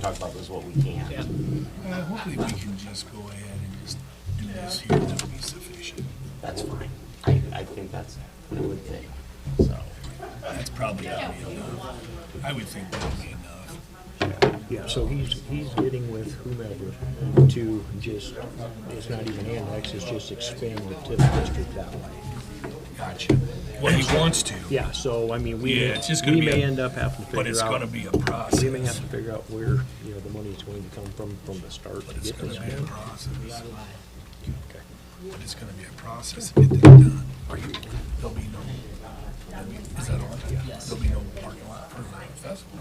talk about this what we can. Hopefully we can just go ahead and just do this here, that'll be sufficient. That's fine. I think that's a good thing, so. That's probably gonna be enough. I would think that'll be enough. Yeah, so he's getting with whomever to just, it's not even annex, it's just expand the TIF district that way. Gotcha. Well, he wants to. Yeah, so I mean, we Yeah, it's just gonna we be may a- end up having to figure out. But it's gonna be a process. We may have to figure out where, you know, the money is going to come from the start But to it's get gonna this be a done. process. Okay. But it's gonna be a process to get that done. There'll be no, is that all? There'll be no parking lot for the festival.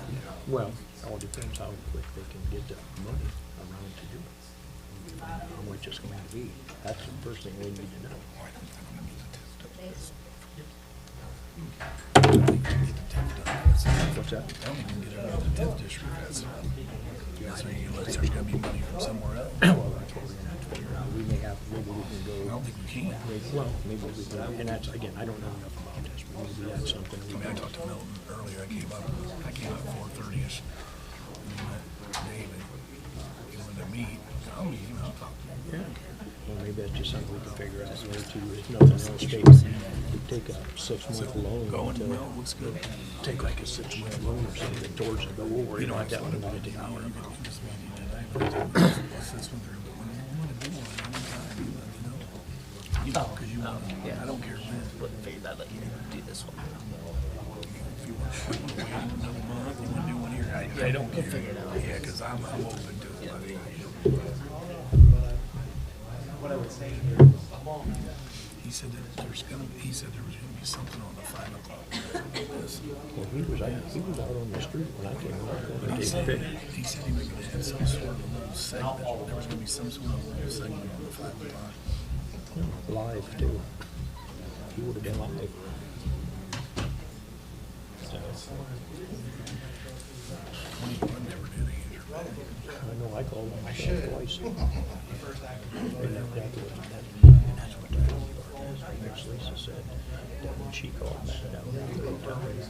Well, it all depends how quick they can get the money around to do it. How much it's going to be. That's the first thing we need to know. I don't think we need to get the TIF done. What's that? I don't even get it out of the TIF district, that's, unless there's gonna be money from somewhere else. Well, that's what we're gonna have to figure out. We may have, maybe we can I go, don't think we can. maybe we can, and that's, again, I don't know enough about this, but maybe that's something I we mean, I can. talked to Milton earlier, I came up at 4:30ish. And we met David, he wanted to meet, I'll meet him, I'll talk to him. Yeah. Well, maybe that's just something we can figure out where to, if nothing else, take a 6-month loan. Going to- well, looks good. Take like a 6-month loan or something towards the goal, or you don't have to have thought to about get it, the hour. you can just meet him tonight, but this one through, but when you wanna do one, anytime, you let me know. You know, 'cause you wanna, I don't care when. Wouldn't figure I'd let you do this one. If you want to wait another month, you wanna do one here, I don't care. Yeah, 'cause I'm open to it. He said that there's gonna be, he said there was gonna be something on the 5 o'clock. Well, he was out on the street when I came out. But he said he was gonna have some sort of a little segment, there was gonna be some sort of little segment on the 5 o'clock. Live too. He would have been live. I never did answer. I know I called him myself twice. And that's what Miss Lisa said, that when she called back down there,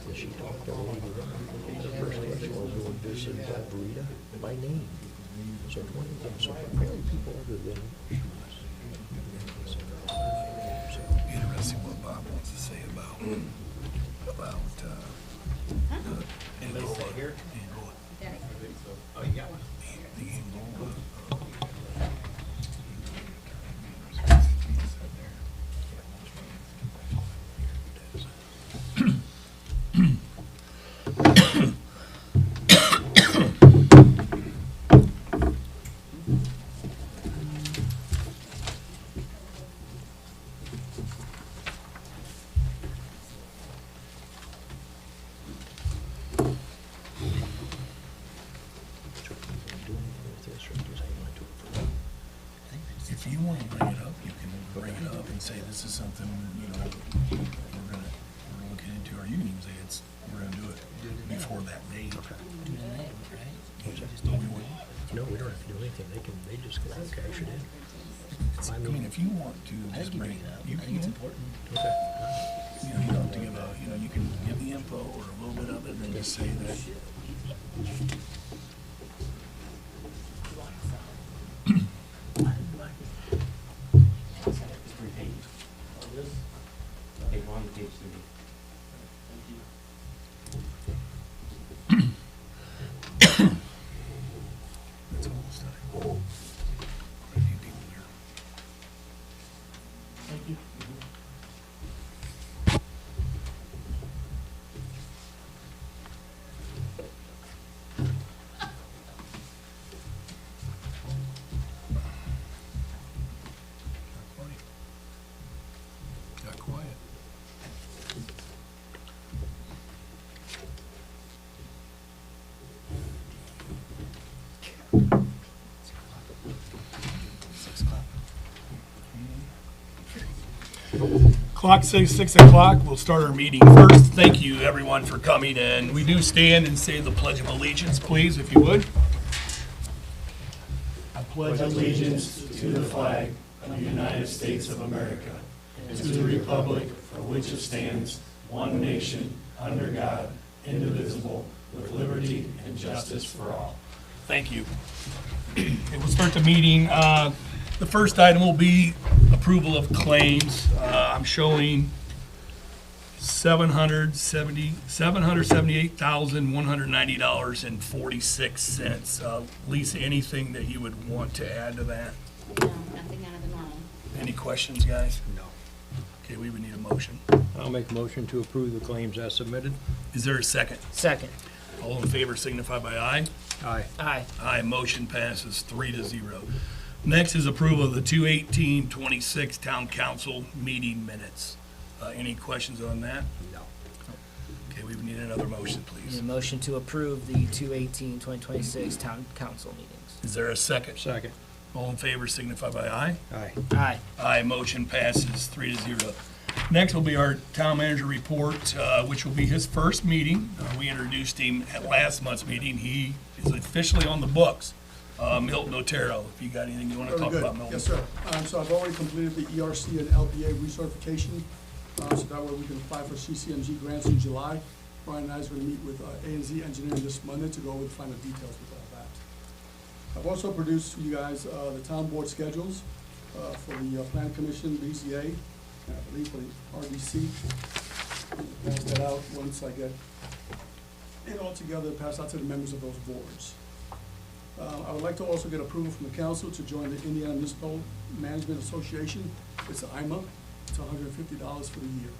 that she talked to a lady, the first question was, will this involve Rita by name? So 20, so very people other than us. Interesting what Bob wants to say about the Angola. Oh, you got one? The Angola. If you want to bring it up, you can bring it up and say this is something, you know, we're looking into, or you can even say we're gonna do it before that date. But we wouldn't. No, we don't have to do anything, they just go and cash it in. I mean, if you want to, just bring it up, you can. Okay. You know, you don't have to give a, you know, you can give the info or a little bit of it, and then just say that. Page 1, page 3. That's almost done. Quite a few people there. Thank you. Got quiet. Clock says 6 o'clock. We'll start our meeting first. Thank you, everyone, for coming in. We do stand and say the Pledge of Allegiance, please, if you would. I pledge allegiance to the flag of the United States of America and to the republic for which it stands, one nation, under God, indivisible, with liberty and justice for all. Thank you. Okay, we'll start the meeting. The first item will be approval of claims. I'm showing $778,190.46. Lisa, anything that you would want to add to that? No, nothing out of the normal. Any questions, guys? No. Okay, we would need a motion. I'll make a motion to approve the claims as submitted. Is there a second? Second. All in favor signify by aye. Aye. Aye. Aye, motion passes 3-0. Next is approval of the 2/18/26 Town Council meeting minutes. Any questions on that? No. Okay, we would need another motion, Need please. a motion to approve the 2/18/2026 town council meetings. Is there a second? Second. All in favor signify by aye. Aye. Aye. Aye, motion passes 3-0. Next will be our town manager report, which will be his first meeting. We introduced him at last month's meeting. He is officially on the books. Milton Otero, if you got anything you want to Very talk good. about, Milton. Yes, sir. So I've already completed the ERC and LPA recertification, so that way we can apply for CCMG grants in July. Brian and I is going to meet with A&Z Engineering this Monday to go over the final details with all that. I've also produced for you guys the town board schedules for the Plan Commission, BZA, and I believe for the RDC. I'll pass that out once I get it all together, pass out to the members of those boards. I would like to also get approval from the council to join the Indiana Municipal Management Association. It's IMA. It's $150 for the year.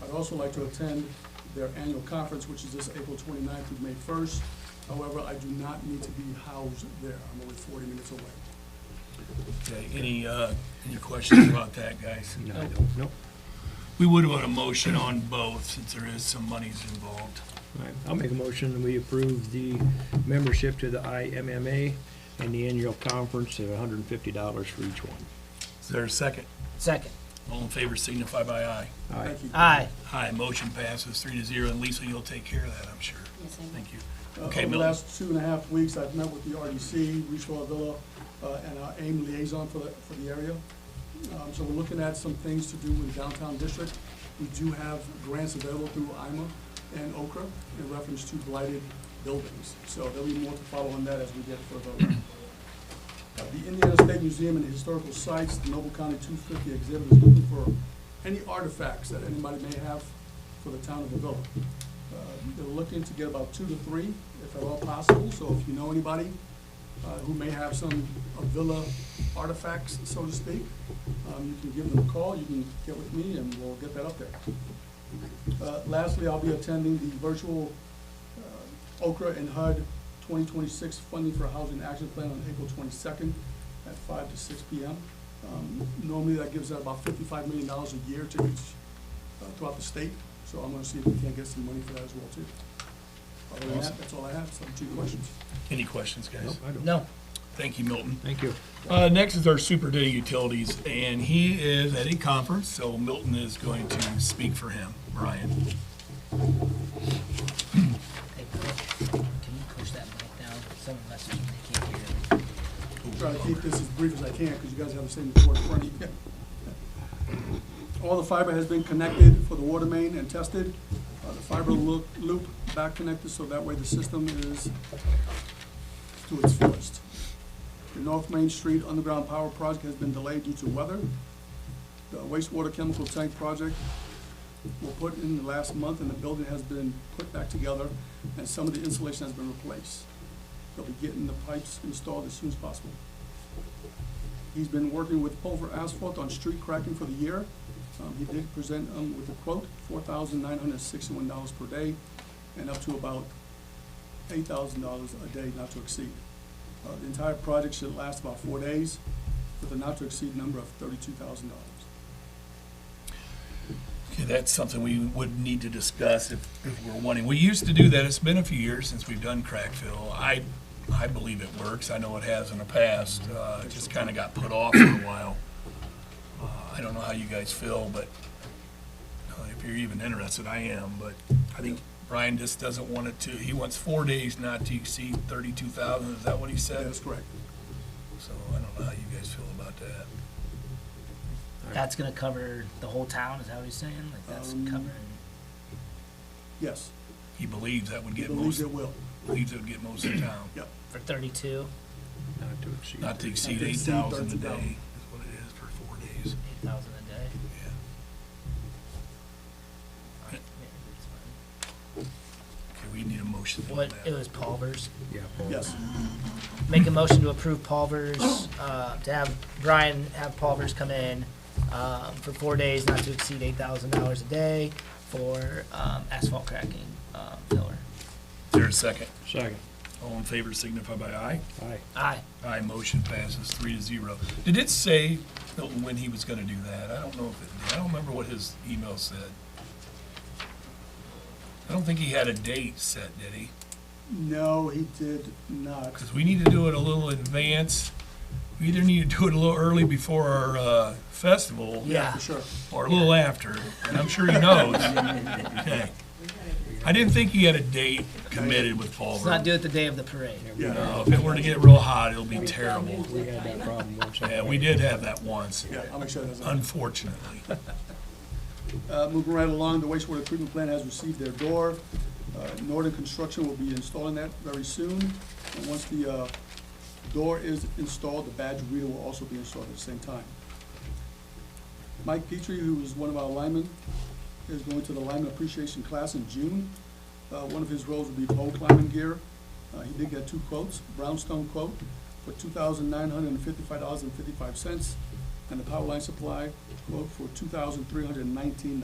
I'd also like to attend their annual conference, which is this April 29th through May 1st. However, I do not need to be housed there. I'm only 40 minutes away. Okay, any questions about that, guys? No, I don't. Nope. We would want a motion on both, since there is some monies involved. All right, I'll make a motion that we approve the membership to the IMMA and the annual conference at $150 for each one. Is there a second? Second. All in favor signify by aye. Aye. Thank you. Aye. Aye, motion passes 3-0, and Lisa, you'll take care of that, I'm sure. Yes, I will. Thank you. Okay, Over the Milton. last 2.5 weeks, I've met with the RDC, Reachwell Avilla, and our AIM liaison for the area. So we're looking at some things to do with the downtown district. We do have grants available through IMA and Okra in reference to blighted buildings. So there'll be more to follow on that as we get further along. The Indiana State Museum and Historical Sites, the Noble County 250 exhibit is looking for any artifacts that anybody may have for the town of Avilla. They're looking to get about 2 to 3, if at all possible, so if you know anybody who may have some Avilla artifacts, so to speak, you can give them a call, you can get with me, and we'll get that up there. Lastly, I'll be attending the virtual Okra and HUD 2026 Funding for Housing Action Plan on April 22nd at 5 to 6 p.m. Normally, that gives out about $55 million a year to each, throughout the state, so I'm gonna see if we can't get some money for that as well, too. Other than that, that's all I have, so 2 questions. Any questions, guys? Nope, I don't. No. Thank you, Milton. Thank you. Next is our superintendent utilities, and he is at a conference, so Milton is going to speak for him. Brian? Hey, Clerk, can you push that mic down? Someone messaged me, they can't hear it. Try to keep this as brief as I can, because you guys have the same report in front of you. All the fiber has been connected for the water main and tested. The fiber loop back connected, so that way the system is to its fullest. The North Main Street Underground Power Project has been delayed due to weather. The wastewater chemical tank project were put in the last month, and the building has been put back together, and some of the insulation has been replaced. They'll be getting the pipes installed as soon as possible. He's been working with Pulver Asphalt on street cracking for the year. He did present with a quote, $4,961 per day, and up to about $8,000 a day, not to exceed. The entire project should last about 4 days, with a not to exceed number of $32,000. Okay, that's something we would need to discuss if we're wanting. We used to do that. It's been a few years since we've done crack fill. I believe it works. I know it has in the past. It just kind of got put off for a while. I don't know how you guys feel, but if you're even interested, I am. But I think Brian just doesn't want it to, he wants 4 days not to exceed 32,000. Is that what he said? That is correct. So I don't know how you guys feel about that. That's gonna cover the whole town, is that what he's saying? Like, that's covering, Yes, He believes that would he get believes most. it will. Leaves it would get most of the town. Yep. For 32, Not to exceed. Not to exceed Not to exceed 8,000 a 32,000. day is what it is for 4 days. 8,000 a day. Yeah. Yeah, that's Okay, we need a motion fine. on What, it that. was Pulvers. Yeah, Paul. Yes. Make a motion to approve Pulvers, to have Brian have Pulvers come in, for 4 days, not to exceed $8,000 a day for, asphalt cracking, filler. Is there a second? Second. All in favor signify by aye. Aye. Aye. Aye, motion passes 3-0. Did it say when he was gonna do that? I don't know if it did. I don't remember what his email said. I don't think he had a date set, did he? No, he did not. Because we need to do it a little in advance. We either need to do it a little early before our festival. Yeah. For sure. Or a little after, and I'm sure he knows. Okay. I didn't think he had a date committed with Paul. Let's not do it the day of the parade. Yeah, No, if it were to get real hot, it'll be terrible. We had that problem once. Yeah, we did have that once, yeah, I'll make sure that's on. unfortunately. Moving right along, the wastewater treatment plant has received their door. Northern Construction will be installing that very soon. And once the door is installed, the badge reader will also be installed at the same time. Mike Petrie, who is one of our linemen, is going to the lineman appreciation class in June. One of his roles will be pole climbing gear. He did get 2 quotes, brownstone quote for $2,955.55, and the power line supply quote for $2,319.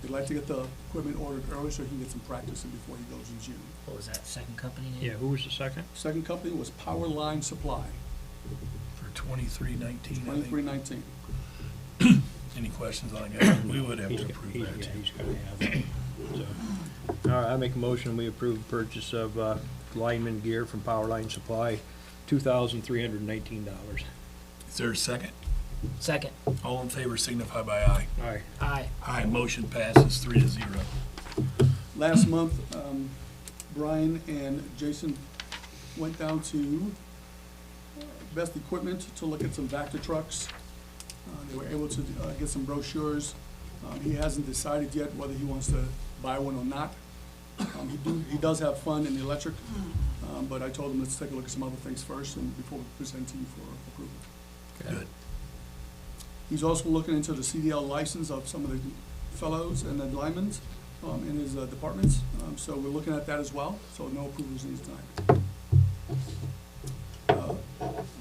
They'd like to get the equipment ordered early so he can get some practice in before he goes in June. What was that, second company name? Yeah, who was the second? Second company was Power Line Supply, For 2319, I think. $23.19. Any questions on it, guys? We would have He's to got- approve he- that yeah, too. he's gotta have that. So, all right, I make a motion, we approve the purchase of, lineman gear from Power Line Supply, $2,319. Is there a second? Second. All in favor signify by aye. Aye. Aye. Aye, motion passes 3-0. Last month, Brian and Jason went down to Best Equipment to look at some Vector trucks. They were able to get some brochures. He hasn't decided yet whether he wants to buy one or not. He does have fun in the electric, but I told him let's take a look at some other things first and before we present to you for approval. Good. He's also looking into the CDL license of some of the fellows and the linemen in his departments. So we're looking at that as well, so no approvals needed tonight.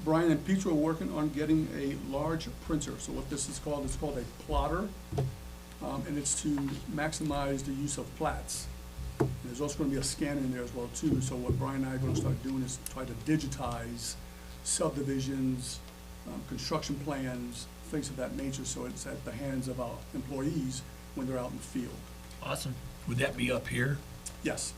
Brian and Petra are working on getting a large printer. So what this is called a plotter, and it's to maximize the use of plats. And there's also going to be a scanner in there as well too. So what Brian and I are going to start doing is try to digitize subdivisions, construction plans, things of that nature, so it's at the hands of our employees when they're out in the field. Awesome. Would that be up here? Yes.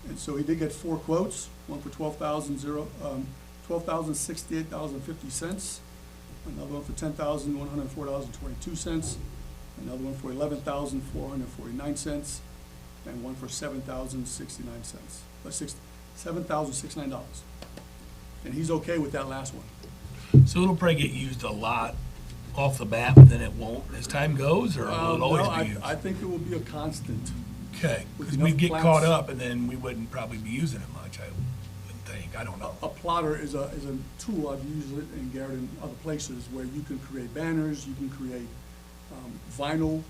And so he did get 4 quotes, one for $12,068.50, another one for $10,104.22, another one for $11,449, and one for $7,069. And he's okay with that last one. So it'll probably get used a lot off the bat, but then it won't as time goes, or will it No, always be used? I think it will be a constant. Okay, with because enough we'd get plats. caught up and then we wouldn't probably be using it much, I wouldn't think, I don't know. A plotter is a tool, I've used it in Garrett and other places, where you can create banners, you can create vinyl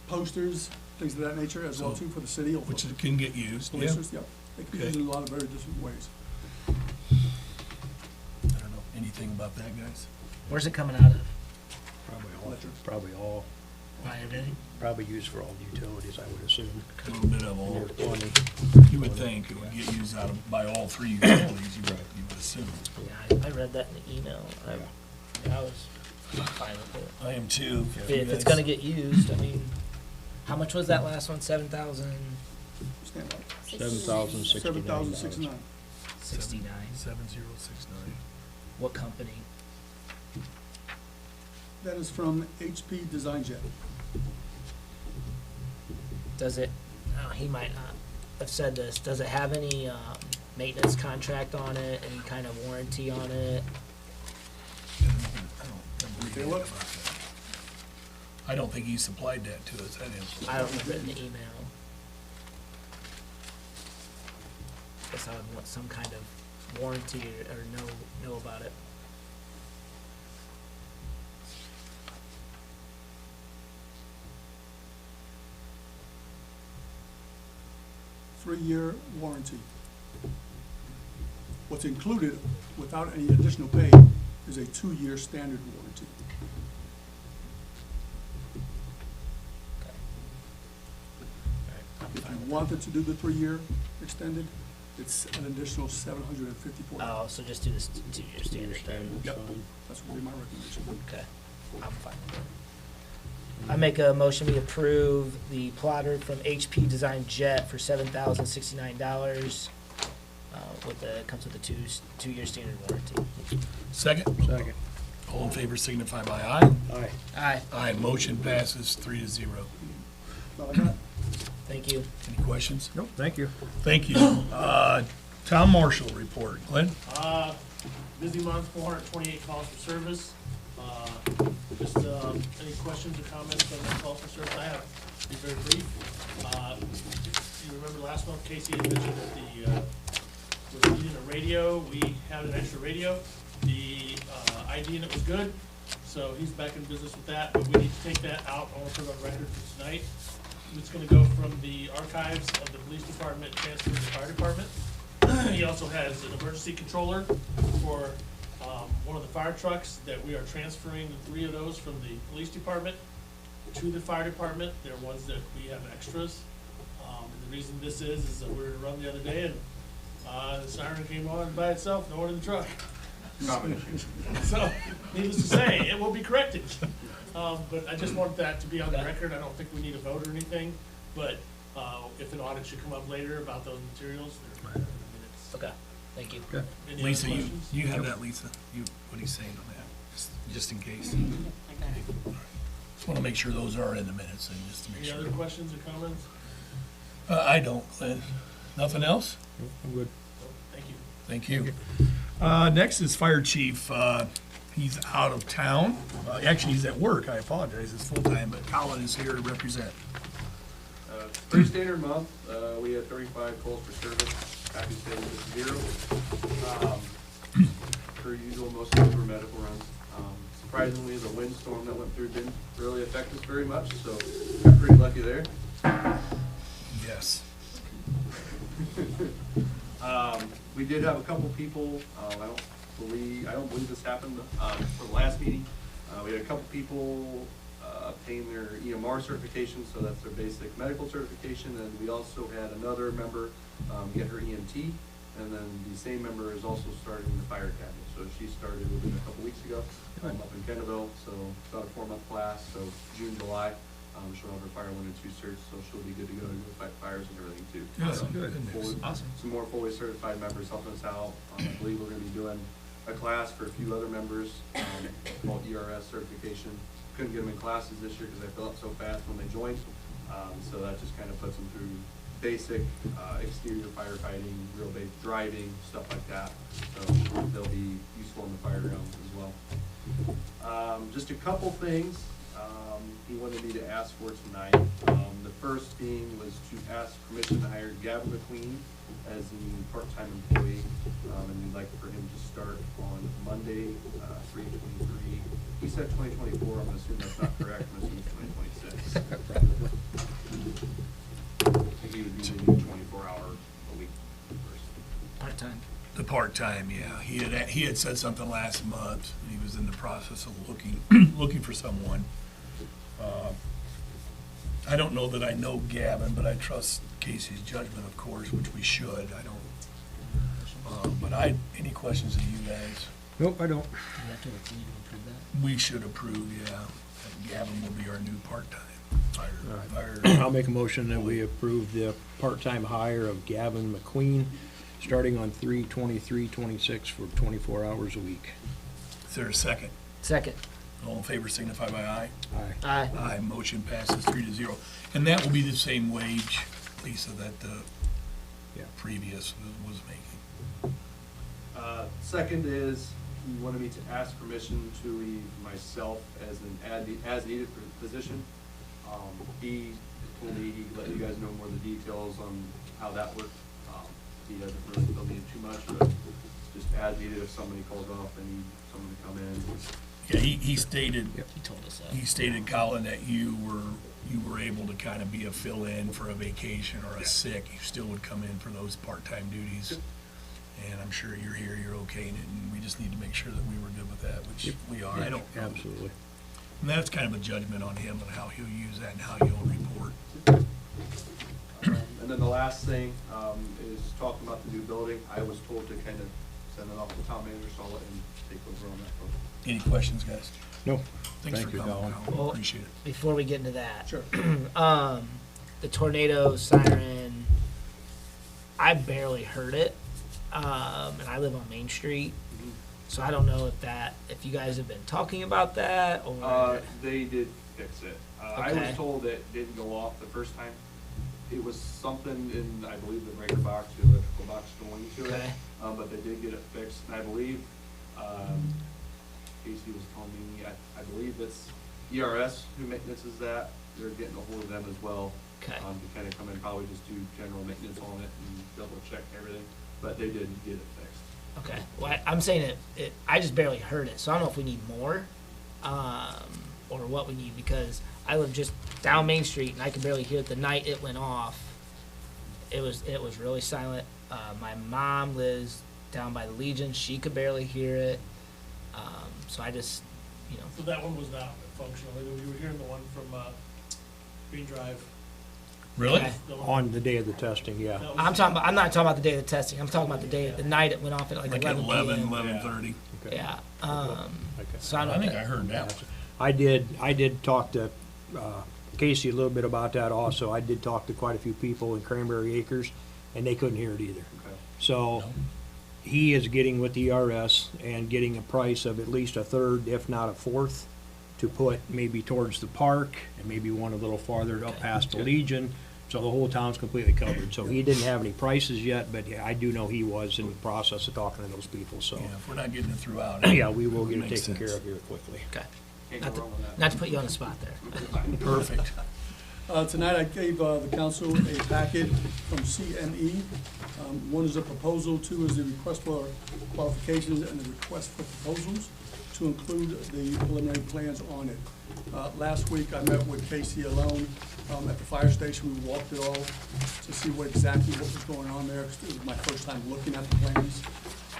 posters, things of that nature, as well So, too for the city. Or for Which it can get used, yeah. posters, yep. They can be used Okay. in a lot of very different ways. I don't know anything about that, guys. Where's it coming out of? Electric. Probably used for all the utilities, I would assume. A little bit of And all, there's plenty. you would think it would get used by all 3 utilities, you would assume. Yeah, I read that in the email. I was fine with it. I am too. If it's gonna get used, I mean, how much was that last one? 7,000? Stand up. $7,069. $7,069. 69. 7069. What company? That is from HP Design Jet. Does it, he might not have said this, does it have any, maintenance contract on it, any kind of warranty on it? I don't remember Okay, reading what? about that. I don't think he supplied that to us, that info. I don't remember it in the email. guess I would want some kind of warranty or know about it. Three-year warranty. What's included without any additional pay is a 2-year standard warranty. Okay. All right, I'm If fine you with wanted to do the 3-year extended, it's an additional $754. that. Oh, so just do this 2-year standard. Standard's Yep. fine. That's what would be my recommendation. Okay, I'm fine with that. I make a motion, we approve the plotter from HP Design Jet for $7,069, comes with a two-year standard warranty. Second? Second. All in favor signify by aye. Aye. Aye, Aye, motion passes 3-0. All I got. thank you. Any questions? Nope, thank you. Thank you. Town Marshal report. Glenn? Busy month, 428 calls for service. Just any questions or comments on the calls for service? I have, be very brief. You remember last month Casey had mentioned that was needing a radio. We had an extra radio. The ID in it was good, so he's back in business with that. But we need to take that out. I want to put it on record for tonight. It's going to go from the archives of the police department transfer to the fire department. He also has an emergency controller for one of the fire trucks that we are transferring the 3 of those from the police department to the fire department. They're ones that we have extras. And the reason this is that we were to run the other day and the siren came on by itself, no one in the truck. So, needless to say, it will be corrected. But I just want that to be on the record. I don't think we need a vote or anything, but if an audit should come up later about those materials, they're in the minutes. Okay, thank you. Okay. Any Lisa, other you questions? have that, Lisa? What he's saying on that, just in case. Just want to make sure those are in the minutes, and just to make Any sure. other questions or comments? I don't, Glenn. Nothing else? Nope, I'm good. Thank you. Thank you. Next is Fire Chief. He's out of town. Actually, he's at work. I apologize. It's full-time, but Colin is here to represent. Pretty standard month. We had 35 calls for service. Happy to say it was 0. Per usual, most of them were medical runs. Surprisingly, the windstorm that went through didn't really affect us very much, so we're pretty lucky there. Yes. We did have a couple people, I don't believe this happened for the last meeting. We had a couple people obtain their EMR certification, so that's their basic medical certification, and we also had another member get her EMT, and then the same member is also starting the fire academy. So she started within a couple weeks ago up in Kendallville, so about a 4-month class, so June, July. She'll have her fire 1 and 2 certs, so she'll be good to go to fight fires and everything too. Awesome. Good news. Awesome. Some more fully certified members helping us out. I believe we're gonna be doing a class for a few other members, called ERS certification. Couldn't get them in classes this year because they filled up so fast when they joined. So that just kind of puts them through basic, exterior firefighting, real basic driving, stuff like that. So they'll be useful in the fire grounds as well. Just a couple things he wanted me to ask for tonight. The first being was to ask permission to hire Gavin McQueen as a part-time employee, and we'd like for him to start on Monday, 3/23. He said 2024. I'm gonna assume that's not correct. I'm gonna assume it's 2026. I think he would be maybe 24-hour-a-week person. Part-time. The part-time, yeah. He had said something last month. He was in the process of looking for someone. I don't know that I know Gavin, but I trust Casey's judgment, of course, which we should. I don't. But any questions of you guys? Nope, I don't. We should approve, yeah. That Gavin will be our new part-time fire. I'll make a motion that we approve the part-time hire of Gavin McQueen, starting on 3/23/26 for 24 hours a week. Is there a second? Second. All in favor signify by aye. Aye. Aye. Aye, motion passes 3-0. And that will be the same wage, Lisa, that the Yeah. previous was making. Second is, he wanted me to ask permission to leave myself as an as-needed position. He told me he'd let you guys know more of the details on how that worked. he doesn't really feel needed too much, but just as needed if somebody calls off, they need someone to come in. Yeah, he stated, He told us that. he stated, Colin, that you were able to kind of be a fill-in for a vacation or a sick. You still would come in for those part-time duties. And I'm sure you're here, you're okay in it, and we just need to make sure that we were good with that, which we are. I don't. Absolutely. And that's kind of a judgment on him and how he'll use that and how he'll report. And then the last thing, is talking about the new building. I was told to kind of send it off to town manager, so I'll let him take over on that. Any questions, guys? No, Thanks thank for you, coming, Colin. Colin. Well, Appreciate it. Before we get into that, Sure. the tornado siren, I barely heard it, and I live on Main Street, so I don't know if you guys have been talking about that, or, They did fix it. I Okay. was told that it didn't go off the first time. It was something in, I believe, the breaker box, the electrical box going to it. Okay. But they did get it fixed, and I believe, Casey was telling me, I believe it's ERS who maintenances that. They're getting a hold of them as well. Okay. To kind of come in, probably just do general maintenance on it and double check everything, but they did get it fixed. okay, well, I'm saying I just barely heard it, so I don't know if we need more, or what we need, because I live just down Main Street, and I could barely hear it the night it went off. It was really silent. My mom lives down by the Legion, she could barely hear it, so I just, So that one was not functional. You were hearing the one from, Green Drive. Really? Okay. The one- On the day of the testing, yeah. that was- I'm not talking about the day of the testing, I'm talking about the night it went off at like Like at 11 p.m. 11:30. Okay. Yeah, Okay. so I I don't think know. I heard that one. I did talk to Casey a little bit about that also. I did talk to quite a few people in Cranberry Acres, and they couldn't hear it either. Okay. So he is getting with the ERS and getting a price of at least a third, if not a fourth, to put maybe towards the park and maybe one a little farther up past the Legion. So the whole town's completely covered. So he didn't have any prices yet, but yeah, I do know he was in the process of talking to those people, so. Yeah, if we're not getting it throughout. Yeah, we will get it Makes taken care sense. of here quickly. Okay, Can't Not go wrong with that. not to put you on the spot there. Perfect. Tonight I gave the council a packet from CME. One is a proposal, two is the request for qualifications and the request for proposals to include the preliminary plans on it. Last week I met with Casey alone at the fire station. We walked it all to see what was going on there, 'cause it was my first time looking at the plans.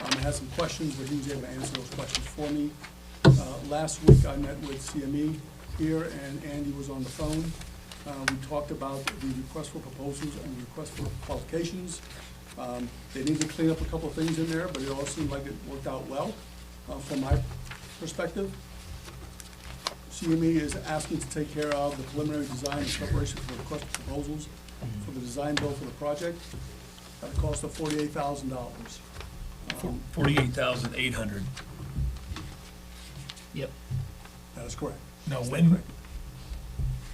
I had some questions, but he was able to answer those questions for me. Last week I met with CME here, and Andy was on the phone. We talked about the request for proposals and the request for qualifications. They need to clean up a couple of things in there, but it all seemed like it worked out well from my perspective. CME is asking to take care of the preliminary design and preparation for the request for proposals for the design bill for the project at a cost of $48,000. 48,800. Yep. That is correct. Now, when,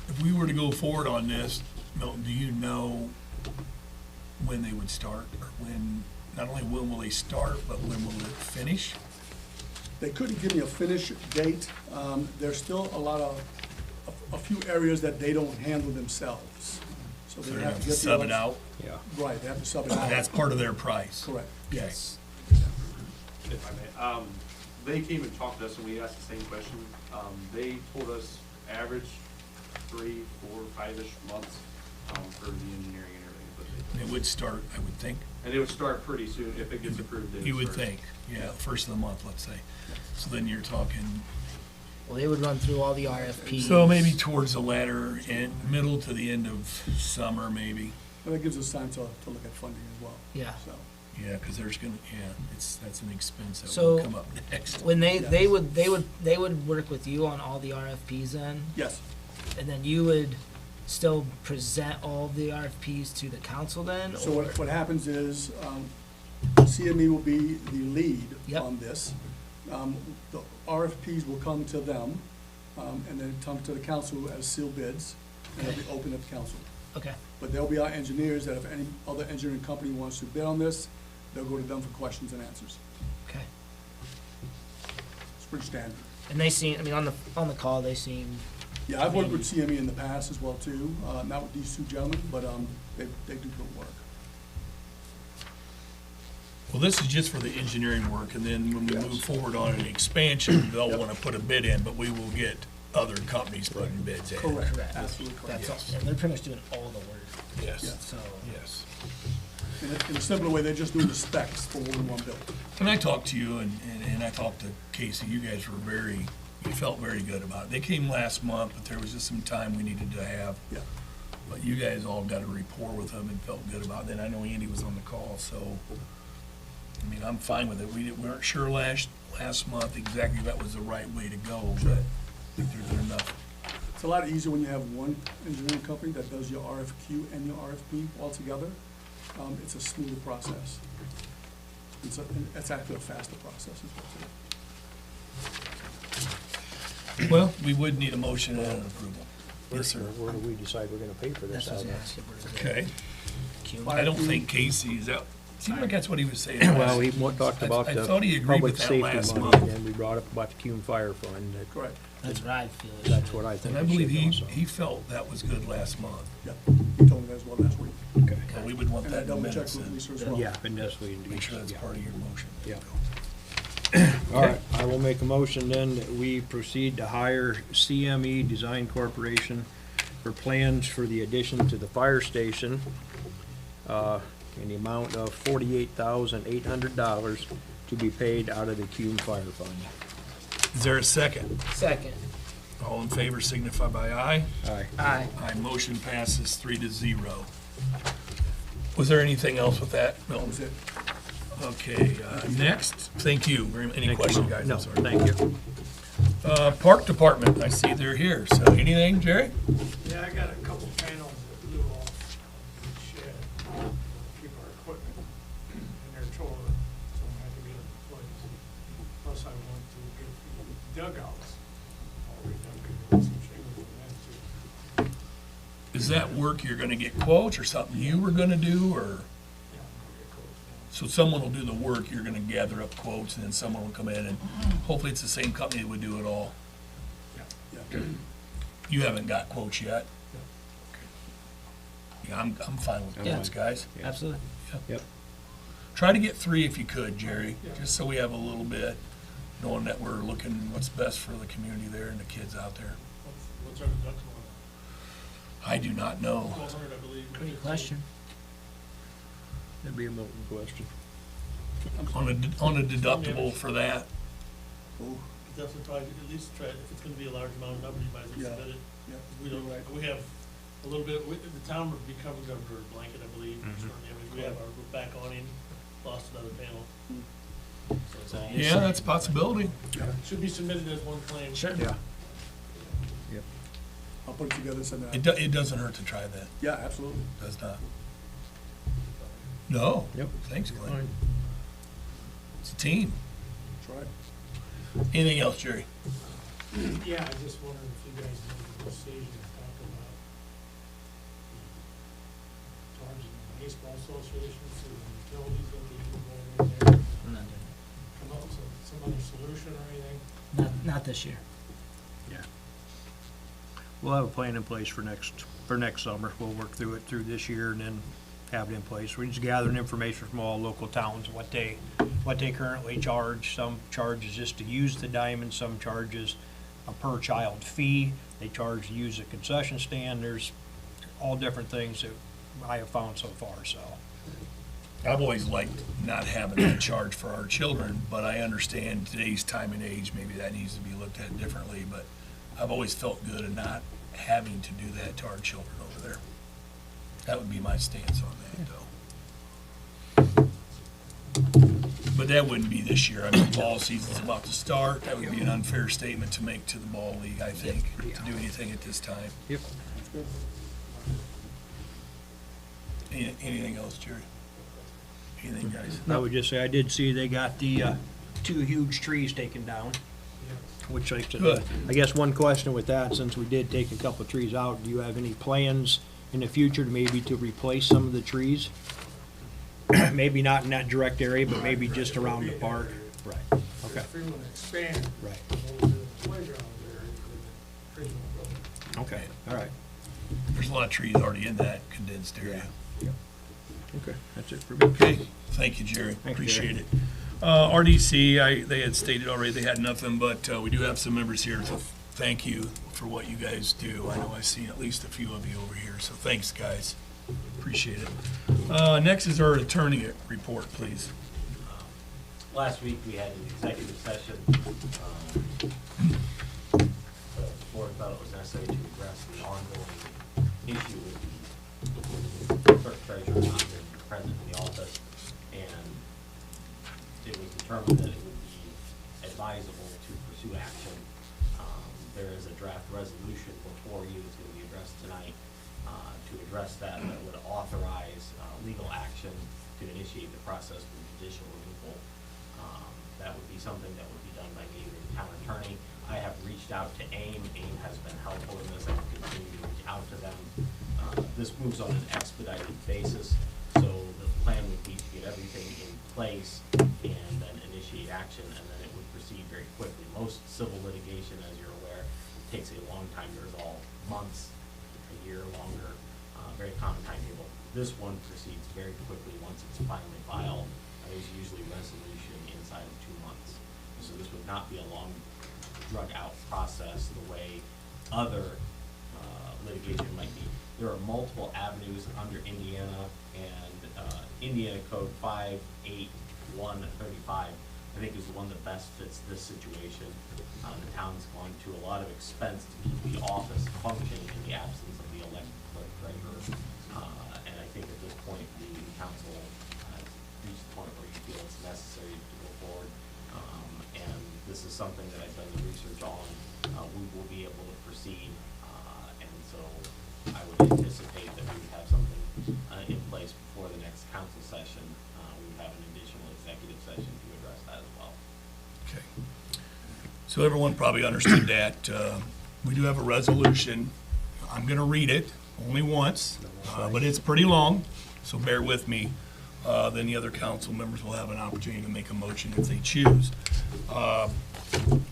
if we were to go forward on this, Milton, do you know when they would start? Or when, not only when will they start, but when will it finish? They couldn't give me a finish date. There's still a few areas that they don't handle themselves. So So they they're gonna have have to to get the. sub it out? Yeah. Right, they have to sub it out. That's part of their price? Correct. Okay. Yes. If I may, they came and talked to us and we asked the same question. They told us average 3, 4, 5-ish months, for the engineering and everything, but they. It would start, I would think. And it would start pretty soon if it gets approved. it You would start. think, yeah, first of the month, let's say. So then you're talking, Well, they would run through all the RFPs. so maybe towards the latter, middle to the end of summer, maybe. And that gives us time to look at funding as well. Yeah. So, Yeah, because there's gonna, that's an expense that So- will come up next. When they Yes. would work with you on all the RFPs then, yes, and then you would still present all the RFPs to the council then? so or- what happens is, CME will be the lead Yep. on this. The RFPs will come to them, and then come to the council as sealed bids, and they'll be open at the council. Okay, But there'll be our engineers that if any other engineering company wants to bid on this, they'll go to them for questions and answers. okay. It's pretty standard. And they seem, I mean, on the call, they seem, Yeah, I've worked with CME in the past as well too, not with these two gentlemen, but they do good work. Well, this is just for the engineering work, and then when we move forward on an expansion, they'll want to put a bid in, but we will get other companies putting bids in. Correct, Correct. absolutely correct. That's all, and they're pretty much doing all the work, Yes, so. yes. In a simpler way, they're just doing the specs for what we want built. And I talked to you, and I talked to Casey, you guys were you felt very good about it. They came last month, but there was just some time we needed to have. Yeah. But you guys all got a rapport with them and felt good about it. And I know Andy was on the call, so, I mean, I'm fine with it. We weren't sure last month exactly that was the right way to go, but I think there's enough. It's a lot easier when you have one engineering company that does your RFQ and your RFP all together. It's a smoother process. It's actually a faster process as well, too. Well, we would need a motion and an approval. Yes, sir. Where do we decide we're gonna pay for this That's out what I of? was asking. Okay. Cume. I don't think Casey's out. Seemed like that's what he was saying. Well, he talked about I the thought he agreed public with that safety last money, month. and then we brought up about the Cume Fire Fund. Correct. That's what I feel. That's what I think. And I it believe should also. he felt that was good last month. Yeah, he told me that as well last week. Okay. But we would want And I that in the double checked minutes with then. Lisa as well. Yeah, and that's what you Make sure that's part of your motion. Yeah. All right, I will make a motion then that we proceed to hire CME Design Corporation for plans for the addition to the fire station in the amount of $48,800 to be paid out of the Cume Fire Fund. Is there a second? Second. All in favor signify by aye. Aye. Aye. Aye, motion passes 3-0. Was there anything else with that, That Milton? was it. Okay, next, thank you. Any questions, guys? No, I'm sorry. thank you. Park Department, I see they're here. So anything, Jerry? Yeah, I got a couple panels that blew off the shed, keep our equipment, and they're tore, so I had to get them replaced. Plus I want to get the dugouts all redone, because some shingles on that too. Is that work you're gonna get quotes or something you were gonna do, or? Yeah, I'm gonna get quotes now. So someone will do the work, you're gonna gather up quotes, and then someone will come in and hopefully it's the same company that would do it all. Yeah. You haven't got quotes yet? Yeah, I'm fine with Yeah. quotes, guys. Absolutely. Yep. Try to get 3 if you could, Jerry, just so we have a little bit, knowing that we're looking what's best for the community there and the kids out there. What's our deductible on I do not know. that? 1,200, I believe. Great question. That'd be a Milton question. On a deductible for that, Oh, Definitely probably, at least try, if it's gonna be a large amount of numbers, you might as well Yeah. submit it. yeah, We don't, you're right. we have a little bit, the town would be covered under a blanket, I believe, Mhm. certain areas. We have our roof back on in, lost another panel. Hmm. So it's all, yeah, that's a possibility. should be submitted as one claim. Sure. Yeah. Yep. I'll put it together and send it It out. it doesn't hurt to try that, Yeah, absolutely. does not. No. Yep. Thanks, Glenn. Fine. It's a team. That's right. Anything else, Jerry? Yeah, I just wondered if you guys made a decision to talk about charging the baseball association for the utilities that they do over there, I'm not doing come up with some other solution or anything? it. Not this year. Yeah. We'll have a plan in place for next summer. We'll work through it through this year and then have it in place. We're just gathering information from all local towns, what they currently charge. Some charges just to use the diamond, some charges a per child fee. They charge to use a concession stand. There's all different things that I have found so far, so. I've always liked not having that charge for our children, but I understand today's time and age, maybe that needs to be looked at differently, but I've always felt good in not having to do that to our children over there. That would be my stance on that, though. But that wouldn't be this year. I mean, ball season's about to start. That would be an unfair statement to make to the ball league, I think, to do anything at this time. Yep. Anything else, Jerry? Anything, guys? I would just say, I did see they got the 2 huge trees taken down, which I said, Good. I guess one question with that, since we did take a couple of trees out, do you have any plans in the future to maybe to replace some of the trees? Maybe not in that direct area, but maybe just around the park? Right, okay, If we want to expand right, a little bit of the playground area for the original building. okay, all right. There's a lot of trees already in that condensed area. Yep. Okay, that's it for me. Okay, thank you, Jerry. Thanks, Appreciate it. RDC, they had stated already they had nothing, but we do have some members here, so thank you for what you guys do. I know I've seen at least a few of you over here, so thanks, guys. Appreciate it. Next is our attorney report, please. Last week, we had an executive session. The board felt it was necessary to address the ongoing issue with the clerk-treasurer not being present in the office. And it was determined that it would be advisable to pursue action. There is a draft resolution before you, it's going to be addressed tonight, to address that would authorize legal action to initiate the process for judicial removal. That would be something that would be done by me or the town attorney. I have reached out to AIM. AIM has been helpful in this. I will continue to reach out to them. This moves on an expedited basis, so the plan would be to get everything in place and then initiate action, and then it would proceed very quickly. Most civil litigation, as you're aware, takes a long time to resolve, months, a year longer, very common timetable. This one proceeds very quickly once it's finally filed. There's usually resolution inside of 2 months. So this would not be a long, drug-out process the way other litigation might be. There are multiple avenues under Indiana, and Indiana Code 58135, I think, is the one that best fits this situation. The town's gone to a lot of expense to keep the office functioning in the absence of the elected clerk-treasurer. And I think at this point, the council has reached the point where you feel it's necessary to go forward. And this is something that I've done the research on. We will be able to proceed. And so I would anticipate that we would have something in place before the next council session. We would have an additional executive session to address that as well. Okay. So everyone probably understood that. We do have a resolution. I'm going to read it only once, but it's pretty long, so bear with me. Then the other council members will have an opportunity to make a motion if they choose.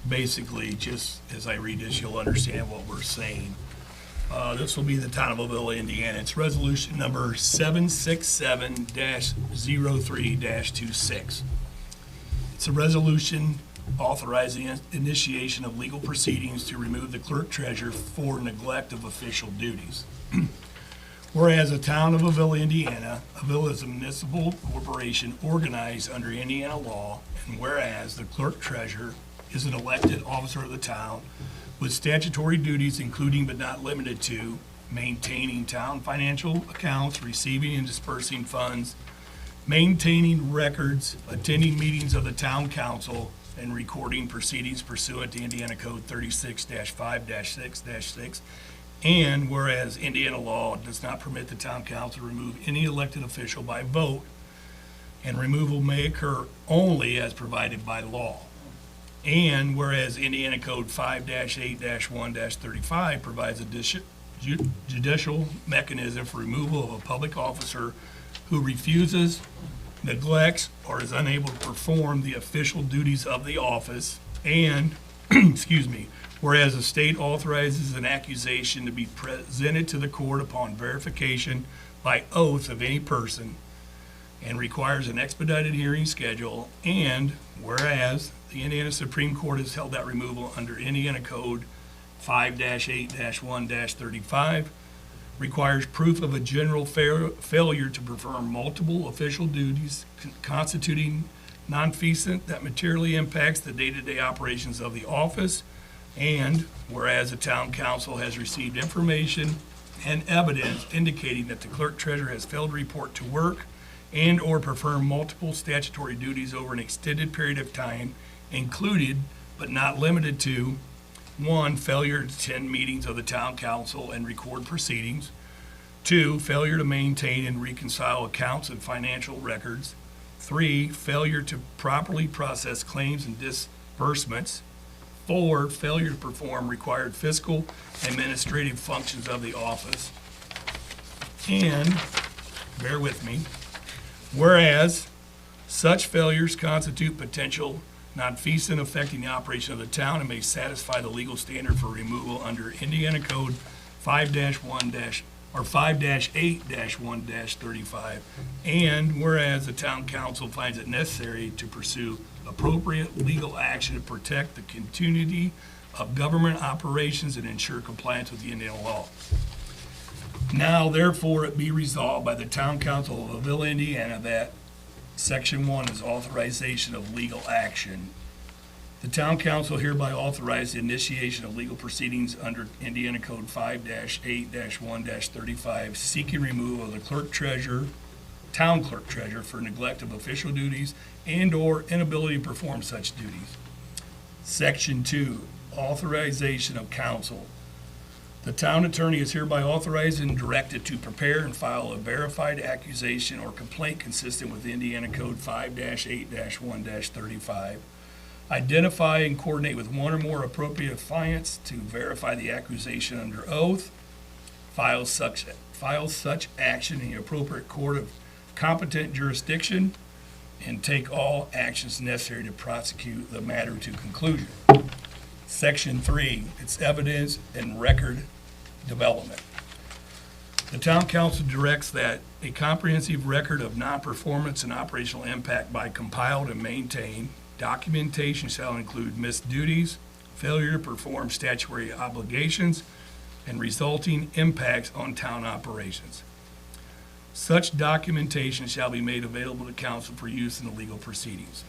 Basically, just as I read this, you'll understand what we're saying. This will be the town of Avilla, Indiana. It's resolution number 767-03-26. It's a resolution authorizing initiation of legal proceedings to remove the clerk-treasurer for neglect of official duties. Whereas the town of Avilla, Indiana, Avilla is a municipal corporation organized under Indiana law, and whereas the clerk-treasurer is an elected officer of the town with statutory duties including but not limited to maintaining town financial accounts, receiving and dispersing funds, maintaining records, attending meetings of the town council, and recording proceedings pursuant to Indiana Code 36-5-6-6. And whereas Indiana law does not permit the town council to remove any elected official by vote, and removal may occur only as provided by law. And whereas Indiana Code 5-8-1-35 provides a judicial mechanism for removal of a public officer who refuses, neglects, or is unable to perform the official duties of the office. And, excuse me, whereas the state authorizes an accusation to be presented to the court upon verification by oath of any person and requires an expedited hearing schedule. And whereas the Indiana Supreme Court has held that removal under Indiana Code 5-8-1-35 requires proof of a general failure to perform multiple official duties constituting nonfeasance that materially impacts the day-to-day operations of the office. And whereas the town council has received information and evidence indicating that the clerk-treasurer has failed to report to work and or perform multiple statutory duties over an extended period of time, included but not limited to: 1, failure to attend meetings of the town council and record proceedings; 2, failure to maintain and reconcile accounts and financial records; 3, failure to properly process claims and disbursements; 4, failure to perform required fiscal and administrative functions of the office. And, bear with me, whereas such failures constitute potential nonfeasance affecting the operation of the town and may satisfy the legal standard for removal under Indiana Code 5-1-35 or 5-8-1-35. And whereas the town council finds it necessary to pursue appropriate legal action to protect the continuity of government operations and ensure compliance with the Indiana law. Now therefore it be resolved by the town council of Avilla, Indiana, that Section 1 is authorization of legal action. The town council hereby authorizes the initiation of legal proceedings under Indiana Code 5-8-1-35, seeking removal of the clerk-treasurer, town clerk-treasurer for neglect of official duties and/or inability to perform such duties. Section 2, authorization of counsel. The town attorney is hereby authorized and directed to prepare and file a verified accusation or complaint consistent with Indiana Code 5-8-1-35. Identify and coordinate with one or more appropriate affiants to verify the accusation under oath. File such action in the appropriate court of competent jurisdiction, and take all actions necessary to prosecute the matter to conclusion. Section 3, it's evidence and record development. The town council directs that a comprehensive record of non-performance and operational impact be compiled and maintained. Documentation shall include missed duties, failure to perform statutory obligations, and resulting impacts on town operations. Such documentation shall be made available to council for use in the legal proceedings.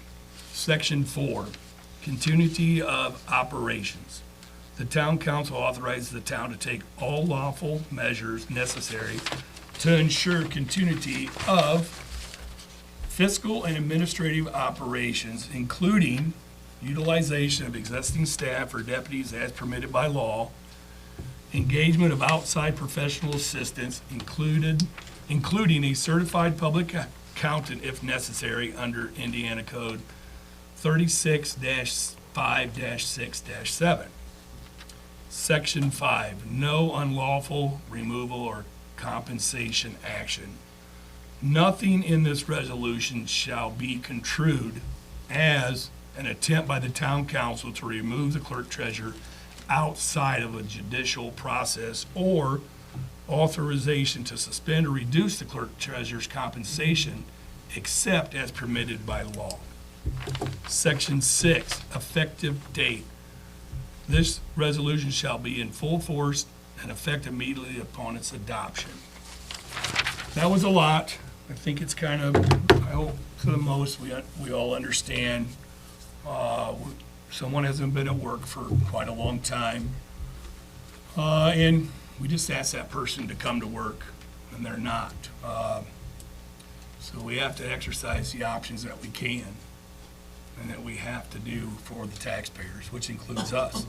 Section 4, continuity of operations. The town council authorizes the town to take all lawful measures necessary to ensure continuity of fiscal and administrative operations, including utilization of existing staff or deputies as permitted by law, engagement of outside professional assistance, including a certified public accountant if necessary under Indiana Code 36-5-6-7. Section 5, no unlawful removal or compensation action. Nothing in this resolution shall be construed as an attempt by the town council to remove the clerk-treasurer outside of a judicial process or authorization to suspend or reduce the clerk-treasurer's compensation except as permitted by law. Section 6, effective date. This resolution shall be in full force and effect immediately upon its adoption. That was a lot. I think it's kind of, I hope for the most, we all understand. Someone hasn't been at work for quite a long time. And we just ask that person to come to work, and they're not. So we have to exercise the options that we can and that we have to do for the taxpayers, which includes us.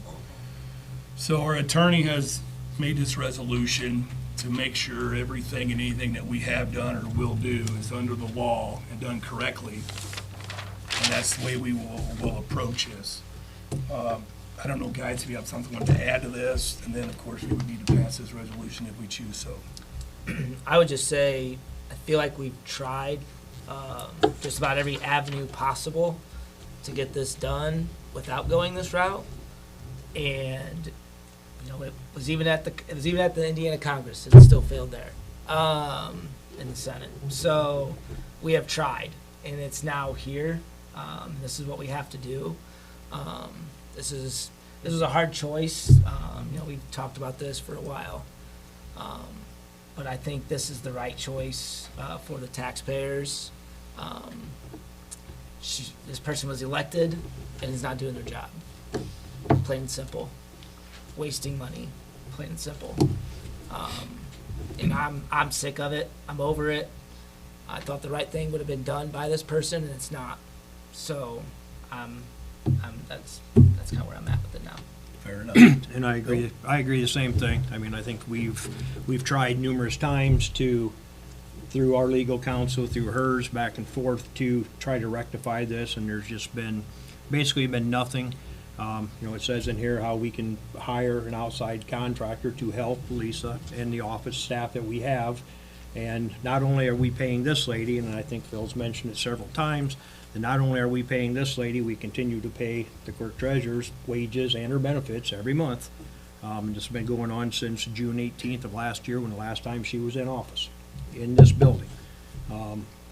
So our attorney has made this resolution to make sure everything and anything that we have done or will do is under the law and done correctly. And that's the way we will approach this. I don't know, guys, if you have something to add to this, and then, of course, we would need to pass this resolution if we choose so. I would just say, I feel like we've tried just about every avenue possible to get this done without going this route. And, you know, it was even at the Indiana Congress, it still failed there, in the Senate. So we have tried, and it's now here. This is what we have to do. This is a hard choice. You know, we've talked about this for a while. But I think this is the right choice for the taxpayers. This person was elected and is not doing their job. Plain and simple. Wasting money, plain and simple. And I'm sick of it. I'm over it. I thought the right thing would have been done by this person, and it's not. So, that's kind of where I'm at with it now. Fair enough. And I agree the same thing. I mean, I think we've tried numerous times through our legal counsel, through hers, back and forth to try to rectify this, and there's just basically been nothing. You know, it says in here how we can hire an outside contractor to help Lisa and the office staff that we have. And not only are we paying this lady, and I think Phil's mentioned it several times, and not only are we paying this lady, we continue to pay the clerk treasurer's wages and her benefits every month. And this has been going on since June 18th of last year, when the last time she was in office, in this building.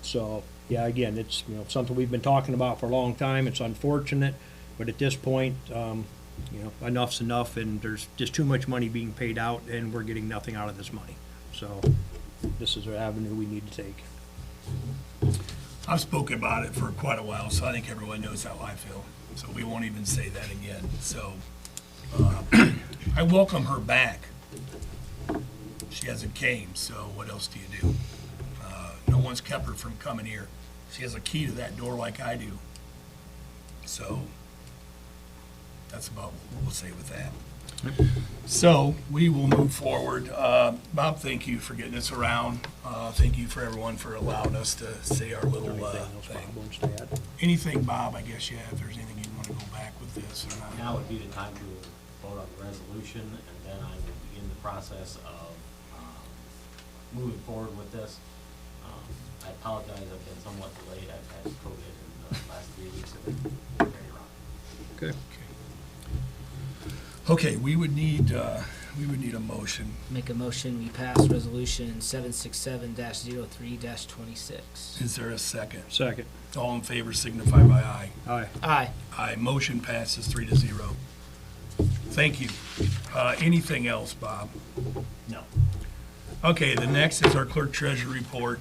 So, yeah, again, it's, you know, something we've been talking about for a long time. It's unfortunate, but at this point, you know, enough's enough, and there's just too much money being paid out, and we're getting nothing out of this money. So, this is an avenue we need to take. I've spoken about it for quite a while, so I think everyone knows how I feel. So we won't even say that again. So I welcome her back. She hasn't came, so what else do you do? No one's kept her from coming here. She has a key to that door like I do. So that's about what we'll say with that. So we will move forward. Bob, thank you for getting us around. Thank you for everyone for allowing us to say our little Anything else thing. Bob wants to add? Anything, Bob, I guess, yeah, if there's anything you want to go back with this or not. Now would be the time to vote on the resolution, and then I will begin the process of moving forward with this. I apologize, I've been somewhat delayed. I've had COVID in the last 3 weeks have been very rough. Okay. Okay, we would need a motion. Make a motion, we pass resolution 767-03-26. Is there a second? Second. All in favor signify by aye. Aye. Aye. Aye, motion passes 3-0. Thank you. Anything else, Bob? No. Okay, the next is our clerk-treasurer report.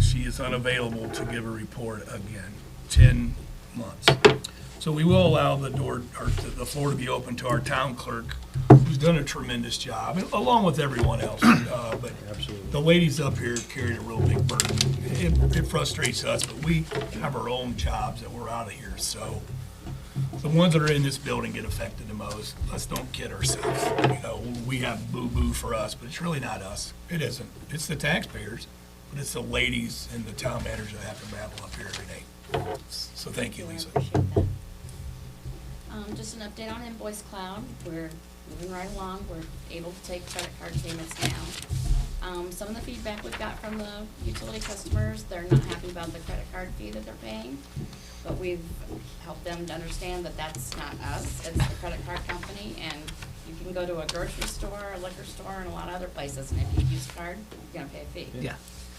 She is unavailable to give a report again, 10 months. So we will allow the floor to be open to our town clerk, who's done a tremendous job, along with everyone else. But Absolutely. the ladies up here have carried a real big burden. It frustrates us, but we have our own jobs that we're out of here, so the ones that are in this building get affected the most. Let's don't kid ourselves. You know, we have boo-boo for us, but it's really not us. It isn't. It's the taxpayers, but it's the ladies and the town managers that have to battle up here every day. So thank you, Lisa. Appreciate that. Just an update on Invoice Cloud. We're moving right along. We're able to take credit card payments now. Some of the feedback we've got from the utility customers, they're not happy about the credit card fee that they're paying. But we've helped them to understand that that's not us, it's the credit card company, and you can go to a grocery store, a liquor store, and a lot of other places, and if you use a card, you're gonna pay a fee. Yeah.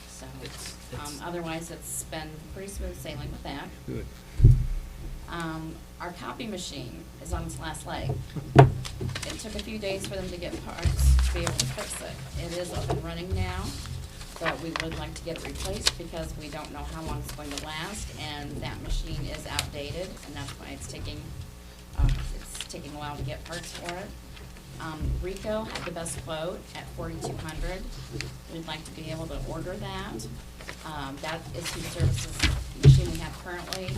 So, It's- otherwise, it's been pretty smooth sailing with that. Good. Our copy machine is on its last leg. It took a few days for them to get parts to be able to fix it. It is up and running now, but we would like to get it replaced because we don't know how long it's going to last, and that machine is outdated, and that's why it's taking a while to get parts for it. Rico had the best quote at $4,200. We'd like to be able to order that. That is who services the machine we have currently,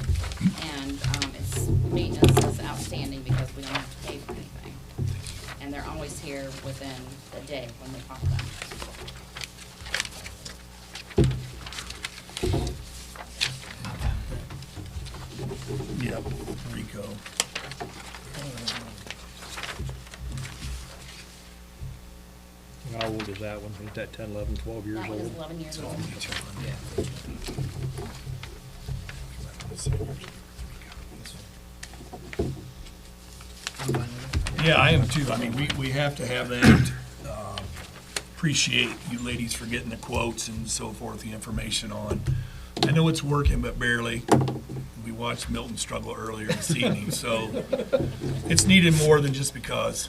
and its maintenance is outstanding because we don't have to pay for anything. And they're always here within the day when we call them. Yep, Rico. How old is that one? Ain't that 10, 11, 12 years That one is old? 11 years old. I'm fine with it. Yeah, I am too. I mean, we have to have that. Appreciate you ladies for getting the quotes and so forth, the information on. I know it's working, but barely. We watched Milton struggle earlier this evening, so it's needed more than just because.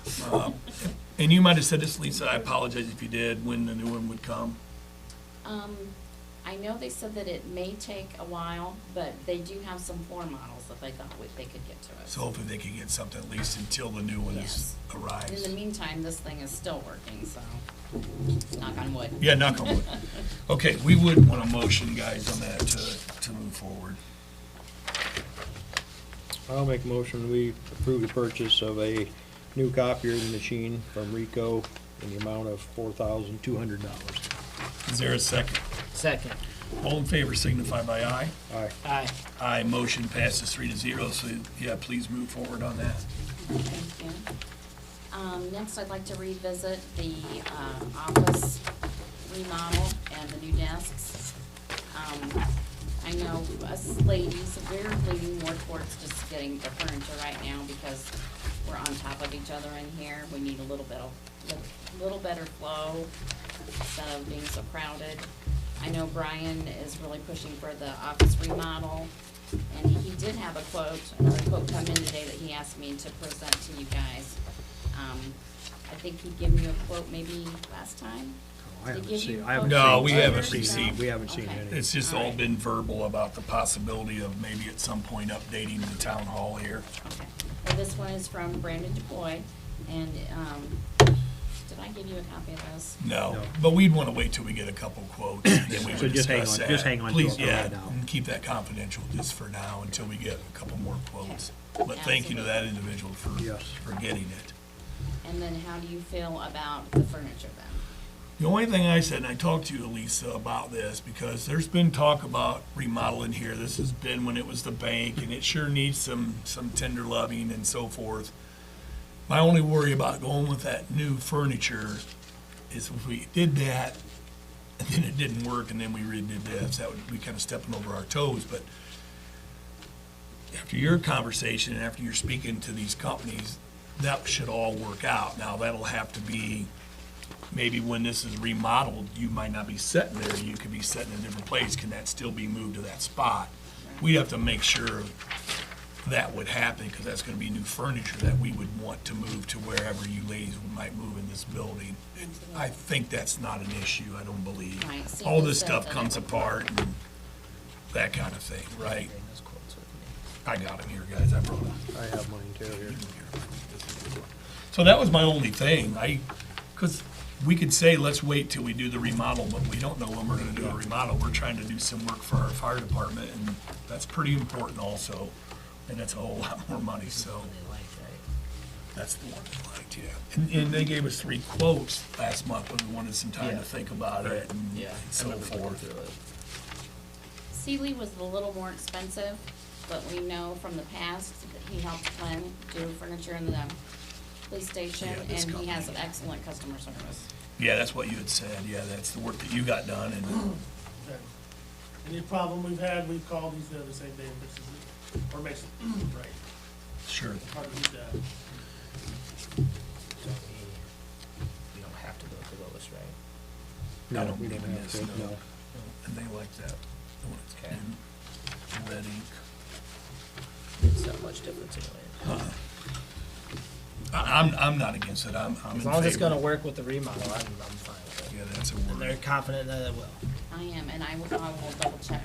And you might have said this, Lisa, I apologize if you did, when the new one would come. I know they said that it may take a while, but they do have some floor models that they thought they could get to us. So hopefully they can get something at least until the new one Yes. arrives. In the meantime, this thing is still working, so knock on wood. Yeah, knock on wood. Okay, we would want a motion, guys, on that to move forward. I'll make a motion, we approve the purchase of a new copier machine from Rico in the amount of $4,200. Is there a second? Second. All in favor signify by aye. Aye. Aye. Aye, motion passes 3-0, so yeah, please move forward on that. Thank you. Next, I'd like to revisit the office remodel and the new desks. I I know us ladies, we're leaning more towards just getting the furniture right now because we're on top of each other in here. We need a little better flow instead of being so crowded. I know Brian is really pushing for the office remodel, and he did have another quote come in today that he asked me to present to you guys. I think he'd given you a quote maybe last time. I Did haven't he give seen, you a I haven't quote? No, seen- we I haven't seen- received. We haven't seen Okay. any. It's just all Alright. been verbal about the possibility of maybe at some point updating the town hall here. Okay, well, this one is from Brandon DuBois, and, did I give you a copy of this? No, No. but we'd want to wait till we get a couple quotes, then we So would just hang discuss on- that. just hang on to Please, it for yeah, right now. and keep that confidential just for now until we get a couple more quotes. But thank you to that individual for, Yes. for getting it. And then how do you feel about the furniture then? The only thing I said, and I talked to you, Elisa, about this, because there's been talk about remodeling here. This has been when it was the bank, and it sure needs some tender loving and so forth. My only worry about going with that new furniture is if we did that, and then it didn't work, and then we redid this, that would be kind of stepping over our toes. But after your conversation, and after you're speaking to these companies, that should all work out. Now, that'll have to be, maybe when this is remodeled, you might not be sitting there, you could be sitting in a different place. Can that still be moved to that spot? We'd have to make sure that would happen, because that's gonna be new furniture that we would want to move to wherever you ladies might move in this building. And I think that's not an issue, I don't believe. Right, see, All we this said stuff that it comes would apart and that kind of thing, right? Bring those quotes with me. I got them here, guys, I brought them. I have mine too here. So that was my only thing, because we could say, let's wait till we do the remodel, but we don't know when we're gonna do a remodel. We're trying to do some work for our fire department, and that's pretty important also, and that's a whole lot more money, so They like, right? that's the one I liked, yeah. And they gave us 3 quotes last month when we wanted some time Yeah. to think about it and Yeah. so forth. Sealy was a little more expensive, but we know from the past that he helped Glenn do furniture in the police station, Yeah, and this he has company. an excellent customer service. Yeah, that's what you had said, yeah, that's the work that you got done, and Okay. Any problem we've had, we've called, he's there the same day and fixes it, or makes it right. sure. Hard to beat that. So we don't have to go with the lowest, right? I No, don't we believe don't in have this, to, no. no. And they like that. The one that's Okay. in red ink. It's not much difference anyway. I'm not against it, I'm in As long as it's favor. gonna work with the remodel, I'm fine with Yeah, it. that's a And they're word. confident that it will. I am, and I will double check.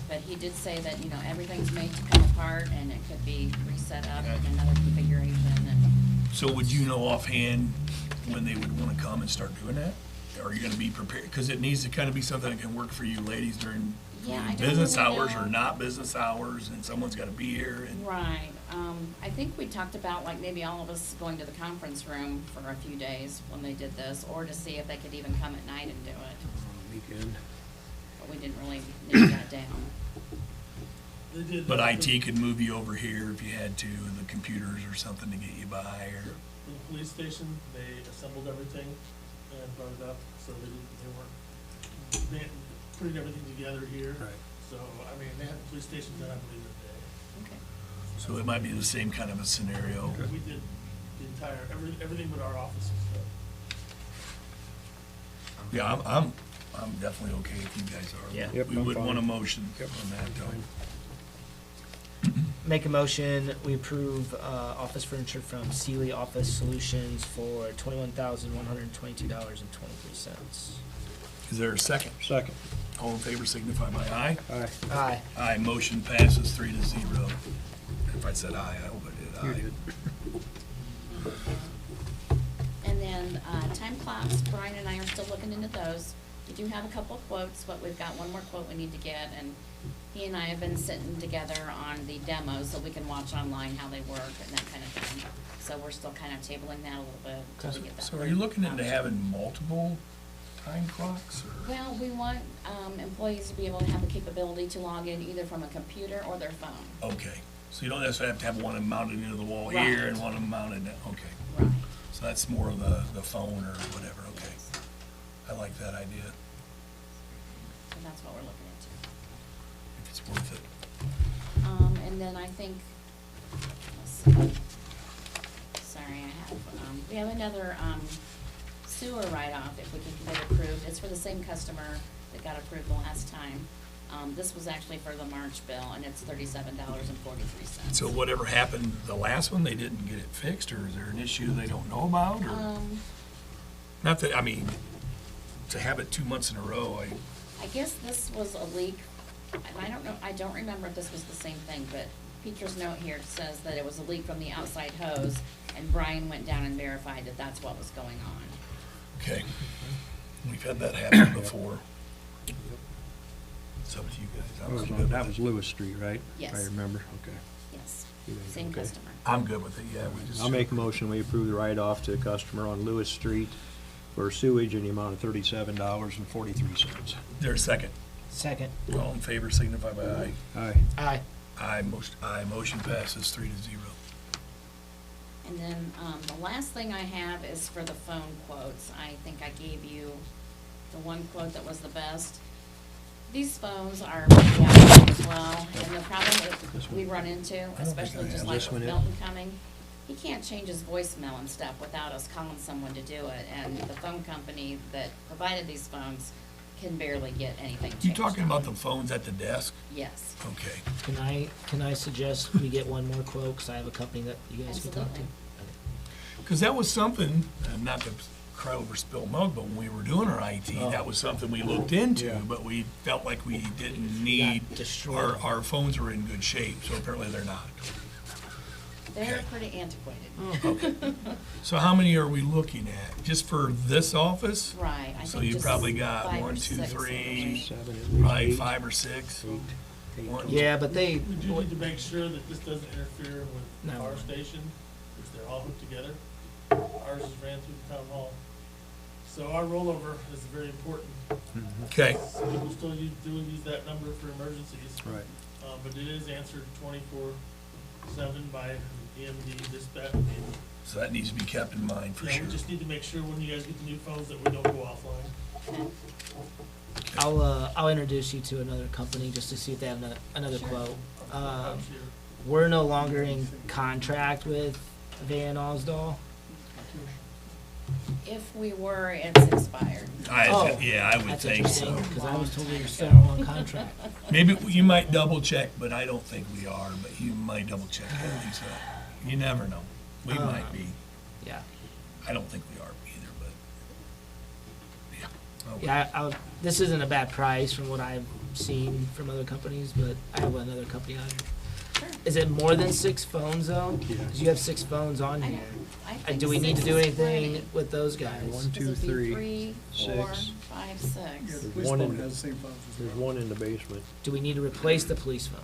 But he did say that, you know, everything's made to come apart, and it could be reset up in another configuration, and So would you know offhand when they would wanna come and start doing that? Are you gonna be prepared, cause it needs to kinda be something that can work for you ladies during Yeah, I don't business really hours know. or not business hours, and someone's gotta be here, and, right. I think we talked about like maybe all of us going to the conference room for a few days when they did this, or to see if they could even come at night and do it, Weekend. but we didn't really nail that down. They did. but IT could move you over here if you had to, the computers or something to get you by, or, The police station, they assembled everything and brought it up, so they weren't putting everything together here. Right. So, I mean, they had the police station done, I believe, in Okay. so it might be the same kind of a scenario. a day. We did the entire, everything but our office and stuff. Yeah, I'm definitely okay if you guys are. Yeah. Yep, We I'm would want a fine. motion Yep. on that, though. Fine. Make a motion, we approve, office furniture from Sealy Office Solutions for $21,122.23. Is there a second? Second. All in favor signify by aye. Aye. Aye. Aye, motion passes 3-0. If I said aye, I hope I did You aye. did. And then, time clocks, Brian and I are still looking into those. We do have a couple of quotes, but we've got one more quote we need to get, and he and I have been sitting together on the demos so we can watch online how they work and that kind of thing. So we're still kind of tabling that a little bit until we get that. So are you looking into having multiple time clocks, or? Well, we want, employees to be able to have the capability to log in either from a computer or their phone. Okay, so you don't necessarily have to have one mounted into the wall Right. here and one mounted, okay. Right. So that's more of the phone or whatever, okay. I like that idea. So that's what we're looking into. worth it. And then I think, let's see, sorry, we have another, sewer write-off if we can get it approved. It's for the same customer that got approved the last time. This was actually for the March bill, and it's $37.43. So whatever happened the last one, they didn't get it fixed, or is there an issue they don't know about, or? Not that, I mean, to have it 2 months in a row, I guess this was a leak, and I don't know, I don't remember if this was the same thing, but Peter's note here says that it was a leak from the outside hose, and Brian went down and verified that that's what was going on. okay. We've had that happen before. It's up to you guys. I'm good with That was it. Lewis Street, right? Yes. If I remember, okay. Yes, You guys same okay? customer. I'm good with it, yeah. We just. I'll make a motion, we approve the write-off to a customer on Lewis Street for sewage in the amount of $37.43. There's a second. Second. All in favor signify by aye. Aye. Aye. Motion passes 3-0. And then, the last thing I have is for the phone quotes. I think I gave you the one quote that was the best. These phones are pretty outdated as well, and the problem that we run into, especially I just have like this one with in. Milton coming, he can't change his voicemail and stuff without us calling someone to do it, and the phone company that provided these phones can barely get anything changed. You talking about on the them. phones at the desk? Yes, Okay. Can I suggest we get one more quote, because I have a company that you guys can talk to? Absolutely. Because that was something, not to cry over spilled milk, but when we were doing our IT, Oh. that was something we looked into, Yeah. but we felt like we didn't need, destroyed. our phones were in good shape, so apparently they're not. they're Okay. pretty antiquated. Okay. So how many are we looking at? Just for this office? Right, I So think you just probably got 5 or 1, 2, 6 of 3, them. 7, at least probably 8. 5 or 6. One- Yeah, but they, We do need to make sure that this doesn't interfere with No. our station, which they're all hooked together. Ours is ran through the town hall. So our rollover is very important. Okay, People still use that number for emergencies. Right. But it is answered 24/7 by EMD dispatch. so that needs to be kept in mind for Yeah, sure. we just need to make sure when you guys get the new phones that we don't go offline. Okay. I'll introduce you to another company just to see if they have another Sure. quote. I'm sure. We're no longer in contract with Van Osdal. If we were, it's expired. Yeah, I would That's think so. interesting, because I was told we were still on contract. Maybe you might double check, but I don't think we are, but you might double check that, Lisa. You never know. We might be. Yeah. I don't think we are either, but, yeah. Okay. Yeah, this isn't a bad price from what I've seen from other companies, but I have another company on here. Sure. Is it more than 6 phones though? Yeah. Because you have 6 phones on I here. think Do we need to 6 do is anything plenty. with those guys? 1, 2, This would be 3, 3, 4, 6. 5, 6. Yeah, the There's police one phone in- has the same phones as There's well. one in the basement. Do we need to replace the police phones?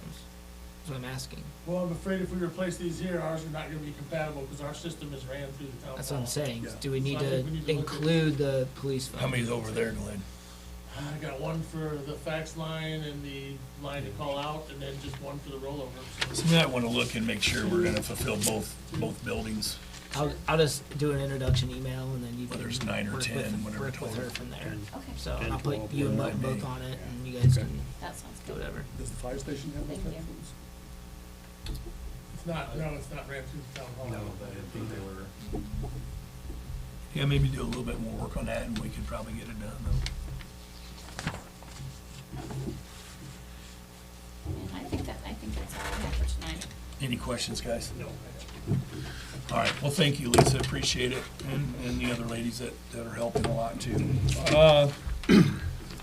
That's what I'm asking. Well, I'm afraid if we replace these here, ours are not gonna be compatible because our system is ran through the town. That's what I'm hall. saying. Yeah. Do we need So I to think we need to look at- include the police phones? How many's over there, Glenn? I got one for the fax line and the line to call out, and then just one for the rollover. So we might want to look and make sure we're gonna fulfill both buildings. I'll just do an introduction email and then you can. Whether it's 9 or work 10, with- whatever Work with total. her from there. Okay, So 10, I'll put 12, you and whatever Milton it both may. on it and you guys Okay. can that sounds do good. whatever. Does the fire station have those Thank type you. of phones? It's not, no, it's not ran through the town hall. No, but I didn't think they were. Yeah, maybe do a little bit more work on that and we could probably get it done though. And I think that's all I have for tonight. Any questions, guys? No. All right, well, thank you, Lisa, appreciate it, and the other ladies that are helping a lot too.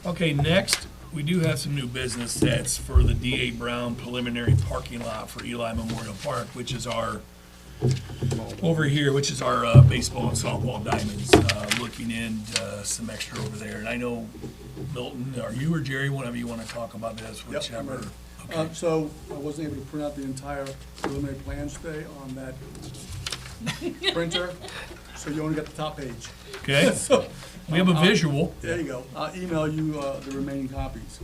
Okay, next, we do have some new business that's for the D.A. Brown preliminary parking lot for Eli Memorial Park, which is our, over here, which is our baseball and softball diamonds, looking in some extra over there. And I know, Milton, or you or Jerry, one of you want to talk about this, Yep, I'm whichever. ready. Okay. So I wasn't able to print out the entire preliminary plans today on that printer, so you only got the top page. Okay, So, we have a visual. there you go. I'll email you the remaining copies.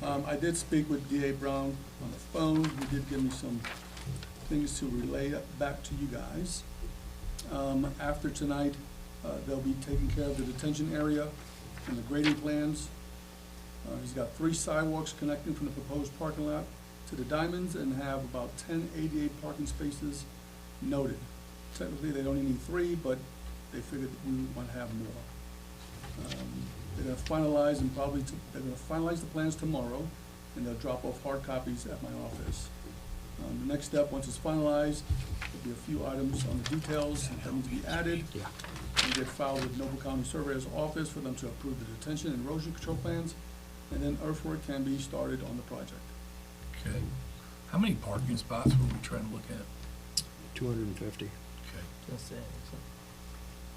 I did speak with D.A. Brown on the phone. He did give me some things to relay back to you guys. After tonight, they'll be taking care of the detention area and the grading plans. He's got 3 sidewalks connecting from the proposed parking lot to the diamonds and have about 10 ADA parking spaces noted. Technically, they only need 3, but they figured we might have more. They're gonna finalize and they're gonna finalize the plans tomorrow, and they'll drop off hard copies at my office. The next step, once it's finalized, there'll be a few items on the details that need to be added. And get filed with Noble County Surveyor's Office for them to approve the detention and erosion control plans, and then earthwork can be started on the project. Okay. How many parking spots were we trying to look at? 250. Okay. That's it.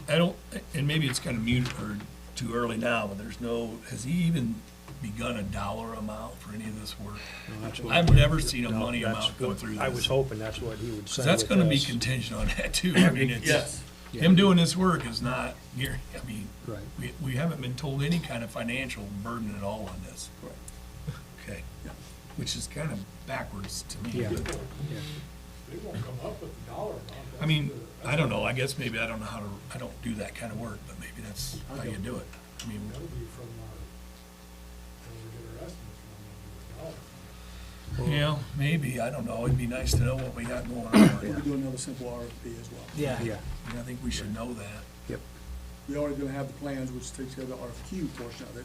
I don't, and maybe it's kind of mute or too early now, but has he even begun a dollar amount for any of this work? No, that's what- I've never seen a No, money that's amount go good. through this. I was hoping that's what he would 'Cause say. that's with gonna be this. contingent on that too. I mean, Yes. him doing this work is not, I mean, Right. we haven't been told any kind of financial burden at all on this. Correct. Okay. Yeah. Which is kind of backwards to me. Yeah. but- Yeah. They won't come up with the dollar amount. I mean, I don't know, I guess maybe I don't know I don't do that kind of work, but maybe that's how you do it. I mean, That'll be from our, when we get our estimates from them, the dollar. maybe, I don't know, it'd be nice to know what we got going We'll on. be doing another simple RFP as well. Yeah. Yeah. And I think we should know that. Yep. We're already gonna have the plans, which takes care of the RFQ portion of it.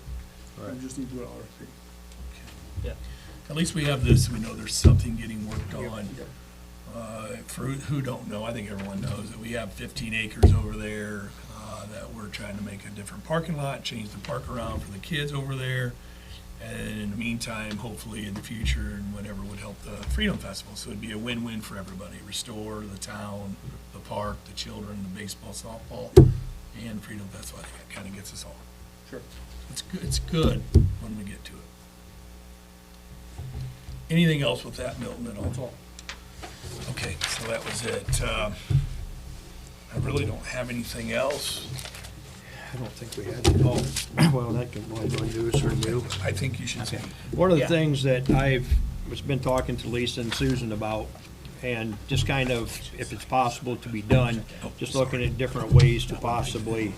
Right. We just need to do an RFP. Yeah. At least we have this, we know there's something getting worked on. Yep. For who don't know, I think everyone knows that we have 15 acres over there, that we're trying to make a different parking lot, change the park around for the kids over there. And in the meantime, hopefully in the future and whatever would help the Freedom Festival. So it'd be a win-win for everybody, restore the town, the park, the children, the baseball, softball, and Freedom Festival. I think that kind of gets us all. Sure. It's good when we get to it. Anything else with that, Milton, at all? That's all. Okay, so that was it. I really don't have anything else. I don't think we had, well, that can, well, do news or new. I think you should say. One of the Yeah. things that was been talking to Lisa and Susan about, and just kind of, if it's possible to be done, just looking at different ways to possibly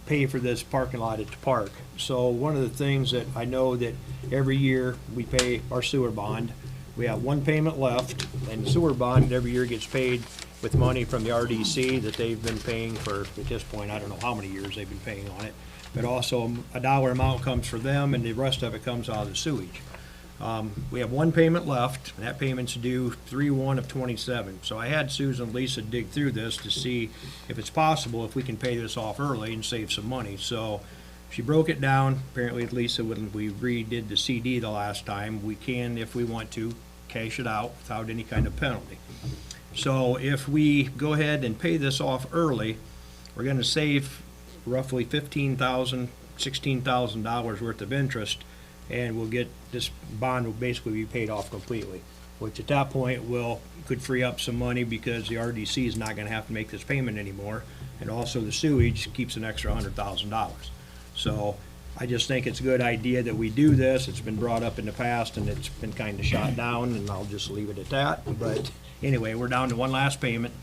pay for this parking lot at the park. So one of the things that I know that every year we pay our sewer bond. We have one payment left, and the sewer bond every year gets paid with money from the RDC that they've been paying for, at this point, I don't know how many years they've been paying on it. But also a dollar amount comes for them, and the rest of it comes out of the sewage. We have one payment left, and that payment's due 3/1 of '27. So I had Susan and Lisa dig through this to see if it's possible, if we can pay this off early and save some money. So she broke it down. Apparently, Lisa, when we redid the CD the last time, we can, if we want to, cash it out without any kind of penalty. So if we go ahead and pay this off early, we're gonna save roughly $15,000, $16,000 worth of interest, and we'll get, this bond will basically be paid off completely, which at that point could free up some money because the RDC is not gonna have to make this payment anymore, and also the sewage keeps an extra $100,000. So I just think it's a good idea that we do this. It's been brought up in the past, and it's been kind of shot down, and I'll just leave it at that. But anyway, we're down to one last payment.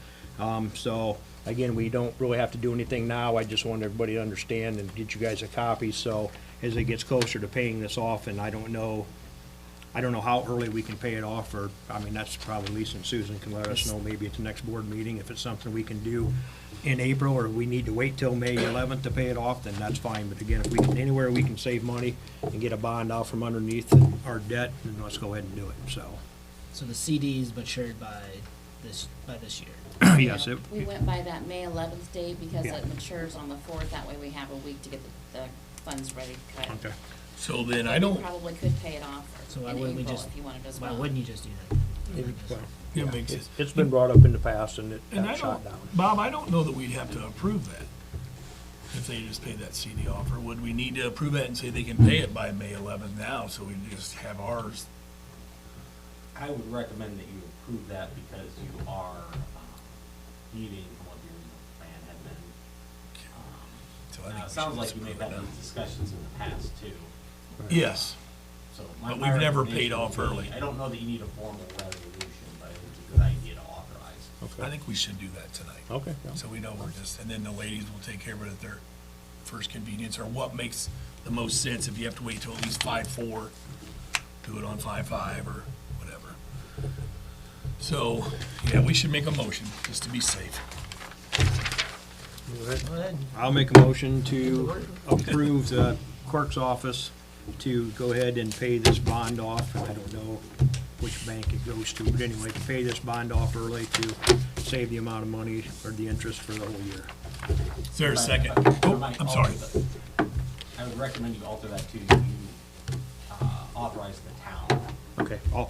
So again, we don't really have to do anything now. I just want everybody to understand and get you guys a copy. So as it gets closer to paying this off, and I don't know how early we can pay it off, or, I mean, that's probably Lisa and Susan can let us know maybe at the next board meeting. If it's something we can do in April, or we need to wait till May 11th to pay it off, then that's fine. But again, if we can, anywhere we can save money and get a bond out from underneath our debt, then let's go ahead and do it, so. So the CD is matured by this year. Yes, Yeah, we went by that May 11th date because Yeah. it matures on the 4th. That way we have a week to get the funds ready to cut. Okay. So then I We don't, probably could pay it off So why in wouldn't we April just, if you wanted as why well. wouldn't you just do that? it makes it. It's been brought up in the past, and it And got I shot don't, down. Bob, I don't know that we'd have to approve that if they just paid that CD off, or would we need to approve that and say they can pay it by May 11th now, so we just have ours? I would recommend that you approve that because you are meeting what your plan had been. So I Now, think it we sounds should like just you may have approve had it these discussions in the past too. Yes, So But my we've never paid recommendation off would be- early. I don't know that you need a formal resolution, but it's a good idea to authorize. I think we should do that tonight. Okay, yeah. So we know we're just, and then the ladies will take care of it at their first convenience, or what makes the most sense. If you have to wait till at least 5/4, do it on 5/5 or whatever. So, yeah, we should make a motion, just to be safe. Go ahead. I'll make a motion to approve the clerk's office to go ahead and pay this bond off. I don't know which bank it goes to, but anyway, to pay this bond off early to save the amount of money or the interest for the whole year. Is there a second? Oh, I'm sorry. I would recommend you alter that to authorize the town. Okay, all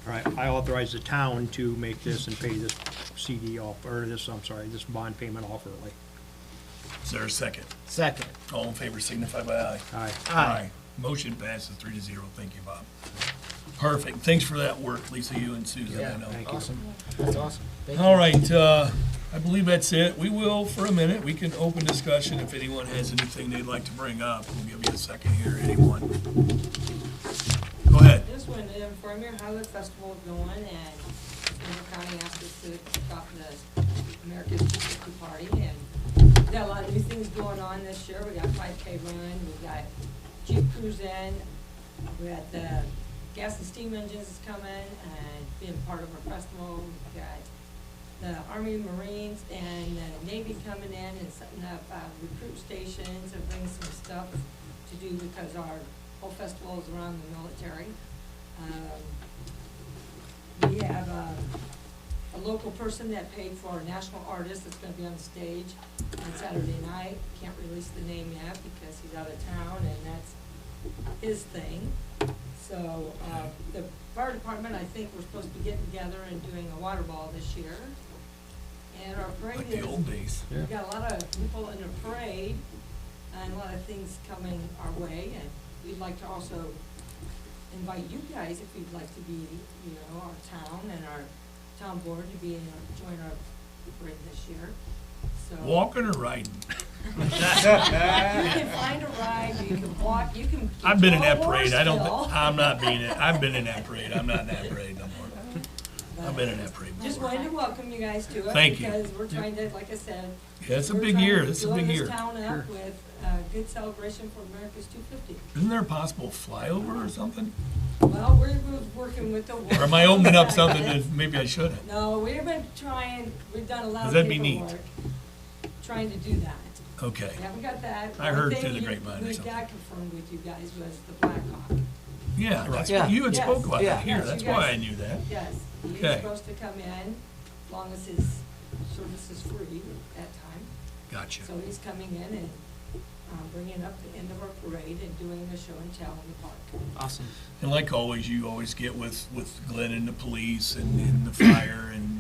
right, I authorize the town to make this and pay this CD off, or this, I'm sorry, this bond payment off early. Is there a second? Second. All in favor signify by aye. Aye. Aye. Motion passes 3-0. Thank you, Bob. Perfect. Thanks for that work, Lisa, you and Susan, Yeah, I know. thank you. awesome. That's awesome. Thank you. All right, I believe that's it. We will, for a minute, we can open discussion if anyone has anything they'd like to bring up. We'll give you a second here, anyone. Go ahead. Just wanted to inform you how the festival is going, and Winter County asked us to kick off the America's 250 party, and we got a lot of new things going on this year. We got 5K run, we got Jeep Cruise in, we got the gas and steam engines is coming and being part of our festival. We got the Army, Marines, and the Navy coming in and setting up recruit stations and bringing some stuff to do because our whole festival is around the military. We have a local person that paid for a national artist that's gonna be on the stage on Saturday night. Can't release the name yet because he's out of town and that's his thing. So, the fire department, I think we're supposed to be getting together and doing a water ball this year. And our parade Like is. the old days. We got a lot of people in the parade and a lot of things coming our way, and we'd like to also invite you guys if you'd like to be, you know, our town and our town board to be in, join our parade this year, so. Walking or riding? You can find a ride, you can walk, you can. I've been in draw a that parade. horse I'm not being it. I've been in that parade. I'm not in that parade no more. I've been in that parade Just before. wanted to welcome you guys to it. Thank you. Because we're trying to, like I said. Yeah, it's a we're big trying year. to It's a big blow year. this town up with a good celebration for America's 250. Isn't there a possible flyover or something? Well, we're working with the. Or am I opening up something that maybe I shouldn't? No, we've been trying, we've done a lot of That'd be neat. paperwork, trying to do that. Okay. We haven't got that. I heard One through thing the grapevine or We something. got confirmed with you guys was the Black Hawk. Yeah, that's Yeah. what you had Yes. spoke about Yeah. that here. Yes, That's you why guys- I knew that. Yes, he's Okay. supposed to come in, as long as his service is free at that time. Gotcha. So he's coming in and bringing up the end of our parade and doing a show and tell in the park. Awesome. And like always, you always get with Glenn and the police and the fire and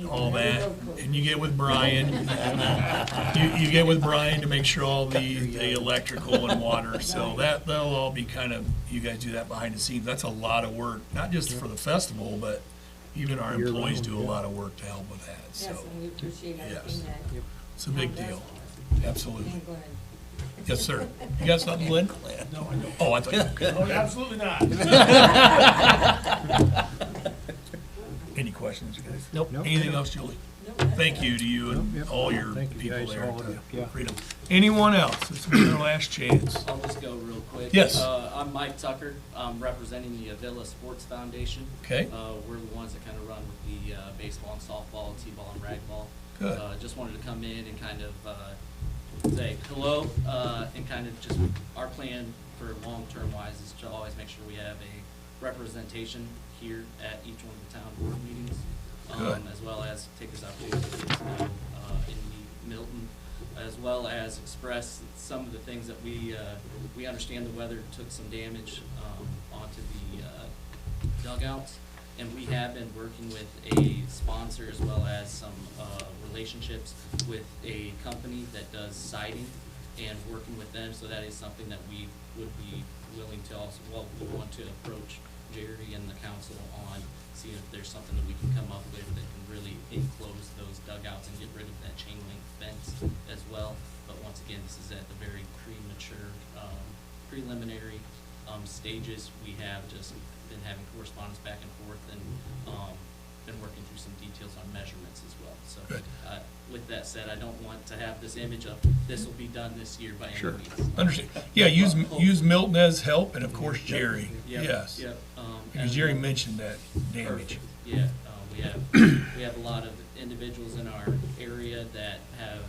all that. And you get with Brian. You get with Brian to make sure all the electrical and water. So that'll all be kind of, you guys do that behind the scenes. That's a lot of work, not just for the festival, but even our Year employees round, do a yeah. lot of work to help with that. Yes, So and we appreciate yes. everything that. it's a big Tom does deal. for us. Absolutely. And Glenn. Yes, sir. You got something, Glenn? No, I don't. Oh, I thought you Oh, absolutely not. Any questions, guys? Nope. Nope. Anything else, Julie? Nope, that's Thank it. you to you and Yep. all your Thank you people guys, there all of at you. Yeah. Freedom. Anyone else? This will be our last chance. I'll just go real quick. Yes. I'm Mike Tucker. I'm representing the Avilla Sports Foundation. Okay. We're the ones that kind of run with the baseball and softball, t-ball and ragball. Good. Just wanted to come in and kind of say hello and kind of just our plan for long-term wise is to always make sure we have a representation here at each one of the town board meetings. Good. As well as take this opportunity to get to know in Milton, as well as express some of the things that we understand the weather took some damage onto the dugouts, and we have been working with a sponsor as well as some relationships with a company that does siding and working with them, so that is something that we would be willing to also, well, we want to approach Jerry and the council on, see if there's something that we can come up with that can really enclose those dugouts and get rid of that chain link fence as well. But once again, this is at the very premature, preliminary stages. We have just been having correspondence back and forth and been working through some details on measurements as well. So Good. with that said, I don't want to have this image of this will be done this year by any Sure. means. Understand. Yeah, use Milton as help and of course Jerry. Yep, Yes. Yep. Because and- Jerry mentioned that damage. Perfect. Yeah, We have a lot of individuals in our area that have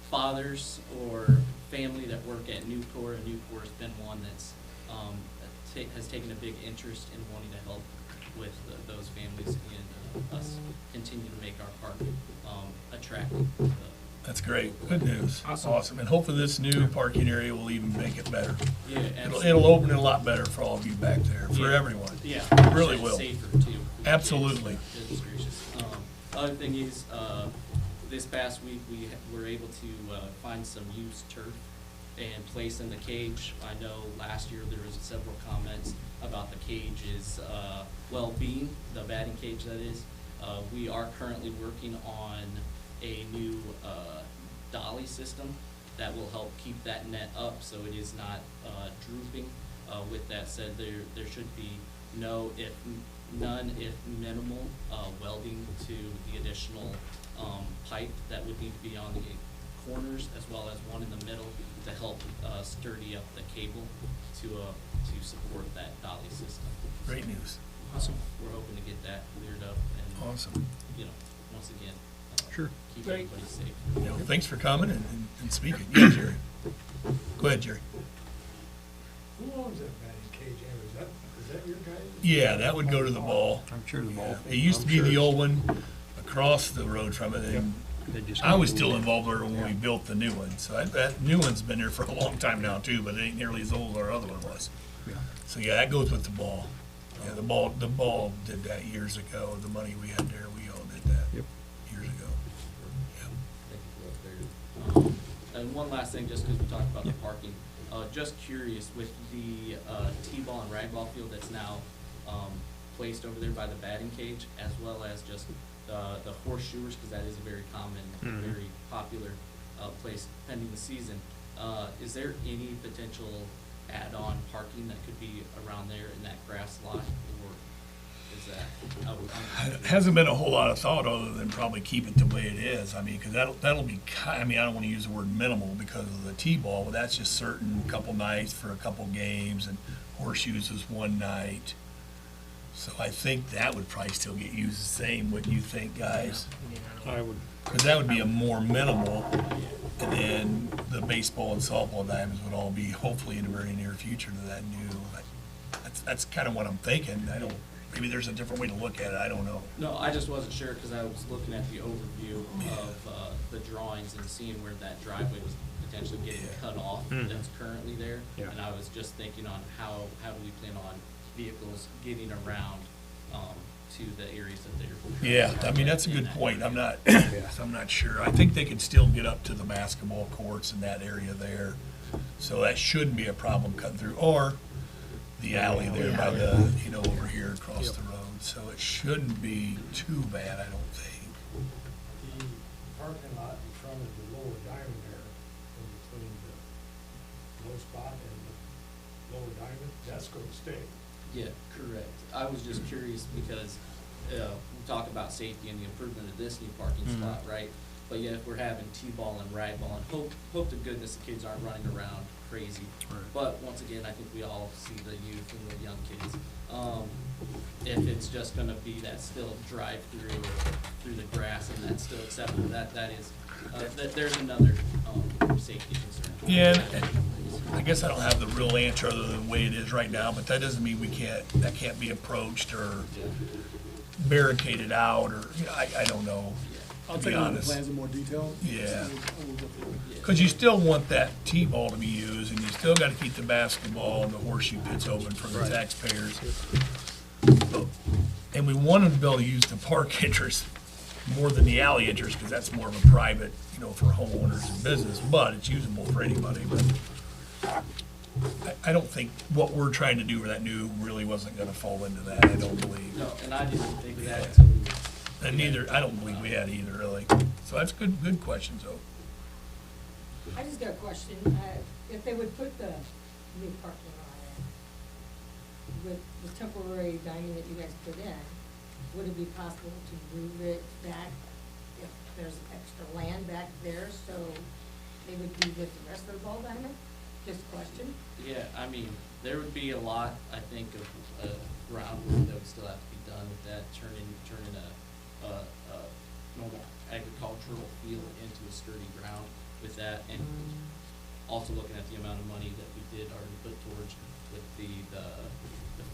fathers or family that work at Newport, and Newport's been one that's has taken a big interest in wanting to help with those families and us continue to make our park attractive. That's great. Good news. Awesome. And hopefully this new parking area will even make it better. Yeah, It'll open it a lot better for all of you back there, for Yeah. everyone. Yeah. It really and will. Safer too. for the Absolutely. kids. Goodness gracious. Other thing is, this past week, we were able to find some used turf and place in the cage. I know last year there was several comments about the cage's well-being, the batting cage that is. We are currently working on a new dolly system that will help keep that net up so it is not drooping. With that said, there should be none if minimal welding to the additional pipe that would need to be on the corners, as well as one in the middle to help sturdy up the cable to support that dolly system. Great news. Awesome. We're hoping to get that cleared up and, Awesome. Once again, Sure. keep Great. everybody safe. Thanks for coming and speaking. Yeah, Jerry. Go ahead, Jerry. Who owns that batting cage, Andrew? Is that your guy? Yeah, that would go to the ball. I'm sure the ball. It used to be the old one across the road from it, and They just I was moved still it. involved there when we built the new one. So that new one's been there for a long time now too, but it ain't nearly as old as our other one was. Yeah. So yeah, that goes with the ball. Yeah, the ball did that years ago. The money we had there, we all did that Yep. years ago. Yeah. Thank you for that, Barry. And one last thing, just because we talked about the parking, just curious, with the T-ball and rag-ball field that's now placed over there by the batting cage, as well as just the horseshoers, because that is a very common, very popular place pending the season. Is there any potential add-on parking that could be around there in that grass lot, or is that? It hasn't been a whole lot of thought other than probably keep it the way it is. I mean, because that'll be, I mean, I don't want to use the word minimal because of the T-ball, but that's just certain couple nights for a couple games, and horseshoes is one night. So I think that would probably still get used the same, wouldn't you think, guys? I would. Because that would be a more minimal, and then the baseball and softball diamonds would all be hopefully in the very near future to that new. That's kind of what I'm thinking. Maybe there's a different way to look at it. I don't know. No, I just wasn't sure, because I was looking at the overview of the drawings and seeing where that driveway was potentially getting cut off that's currently there. Yeah. And I was just thinking on how do we plan on vehicles getting around to the areas that they're. Yeah, I mean, that's a good in that point. I'm area. not sure. I think they can still get up to the basketball courts in that area there. So that shouldn't be a problem cutting through, or the alley there by the, over here across the road. So it shouldn't be too bad, I don't think. The parking lot in front of the lower diamond there, in between the low spot and the lower diamond, that's gonna stay. Yeah, correct. I was just curious because we talk about safety and the improvement of this new parking spot, right? But yeah, if we're having T-ball and rag-ball, and hope to goodness the kids aren't running around crazy. Right. But once again, I think we all see the youth and the young kids. If it's just gonna be that still drive-through through the grass and that's still acceptable, that is, there's another safety concern. Yeah, and I guess I don't have the real answer other than the way it is right now, but that doesn't mean that can't be approached or barricaded out, or, I don't know. I'll To be take a look at the honest. plans in more detail. Yeah. We'll go through it. Because you still want that T-ball to be used, and you still got to keep the basketball and the horseshoe pits open for the taxpayers. And we want them to be able to use the park entrance more than the alley entrance, because that's more of a private, for homeowners and business, but it's usable for anybody. But I don't think what we're trying to do for that new really wasn't going to fall into that, I don't believe. No, and I didn't think of that until we. And neither, I don't believe we had either, really. So that's good questions, though. I just got a question. If they would put the new parking lot in with the temporary diamond that you guys put in, would it be possible to move it back if there's extra land back there, so they would be with the rest of the ball diamond? Just a question. Yeah, I mean, there would be a lot, I think, of groundwork that would still have to be done with that, turning a normal agricultural field into a sturdy ground with that, and also looking at the amount of money that we did already put towards with the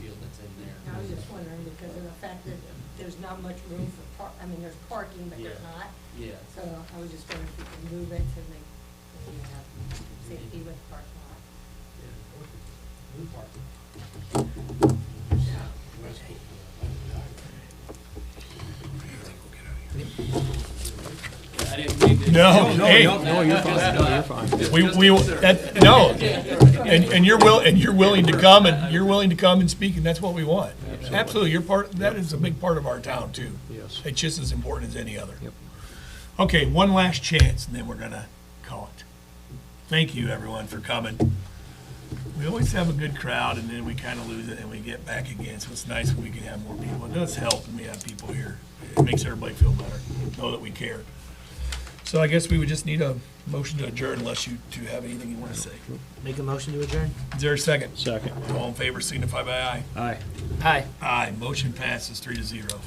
field that's in there. I was just wondering because of the fact that there's not much room for there's parking, but there's Yeah. not. Yeah. So I was just wondering if we could move it to make, have safety with the parking lot. I didn't mean to. No, hey. No, you're fine, no, you're fine. And you're willing to come and speak, and that's what we want. Absolutely, that is a big part of our town too. Yes. It's just as important as any other. Yep. Okay, one last chance, and then we're gonna call it. Thank you, everyone, for coming. We always have a good crowd, and then we kinda lose it, and we get back again, so it's nice when we can have more people. It does help when we have people here. It makes everybody feel better, know that we care. So I guess we would just need a motion to adjourn unless you two have anything you wanna say. Make a motion to adjourn? Is there a second? Second. All in favor signify by aye. Aye. Aye. Aye, motion passes 3-0.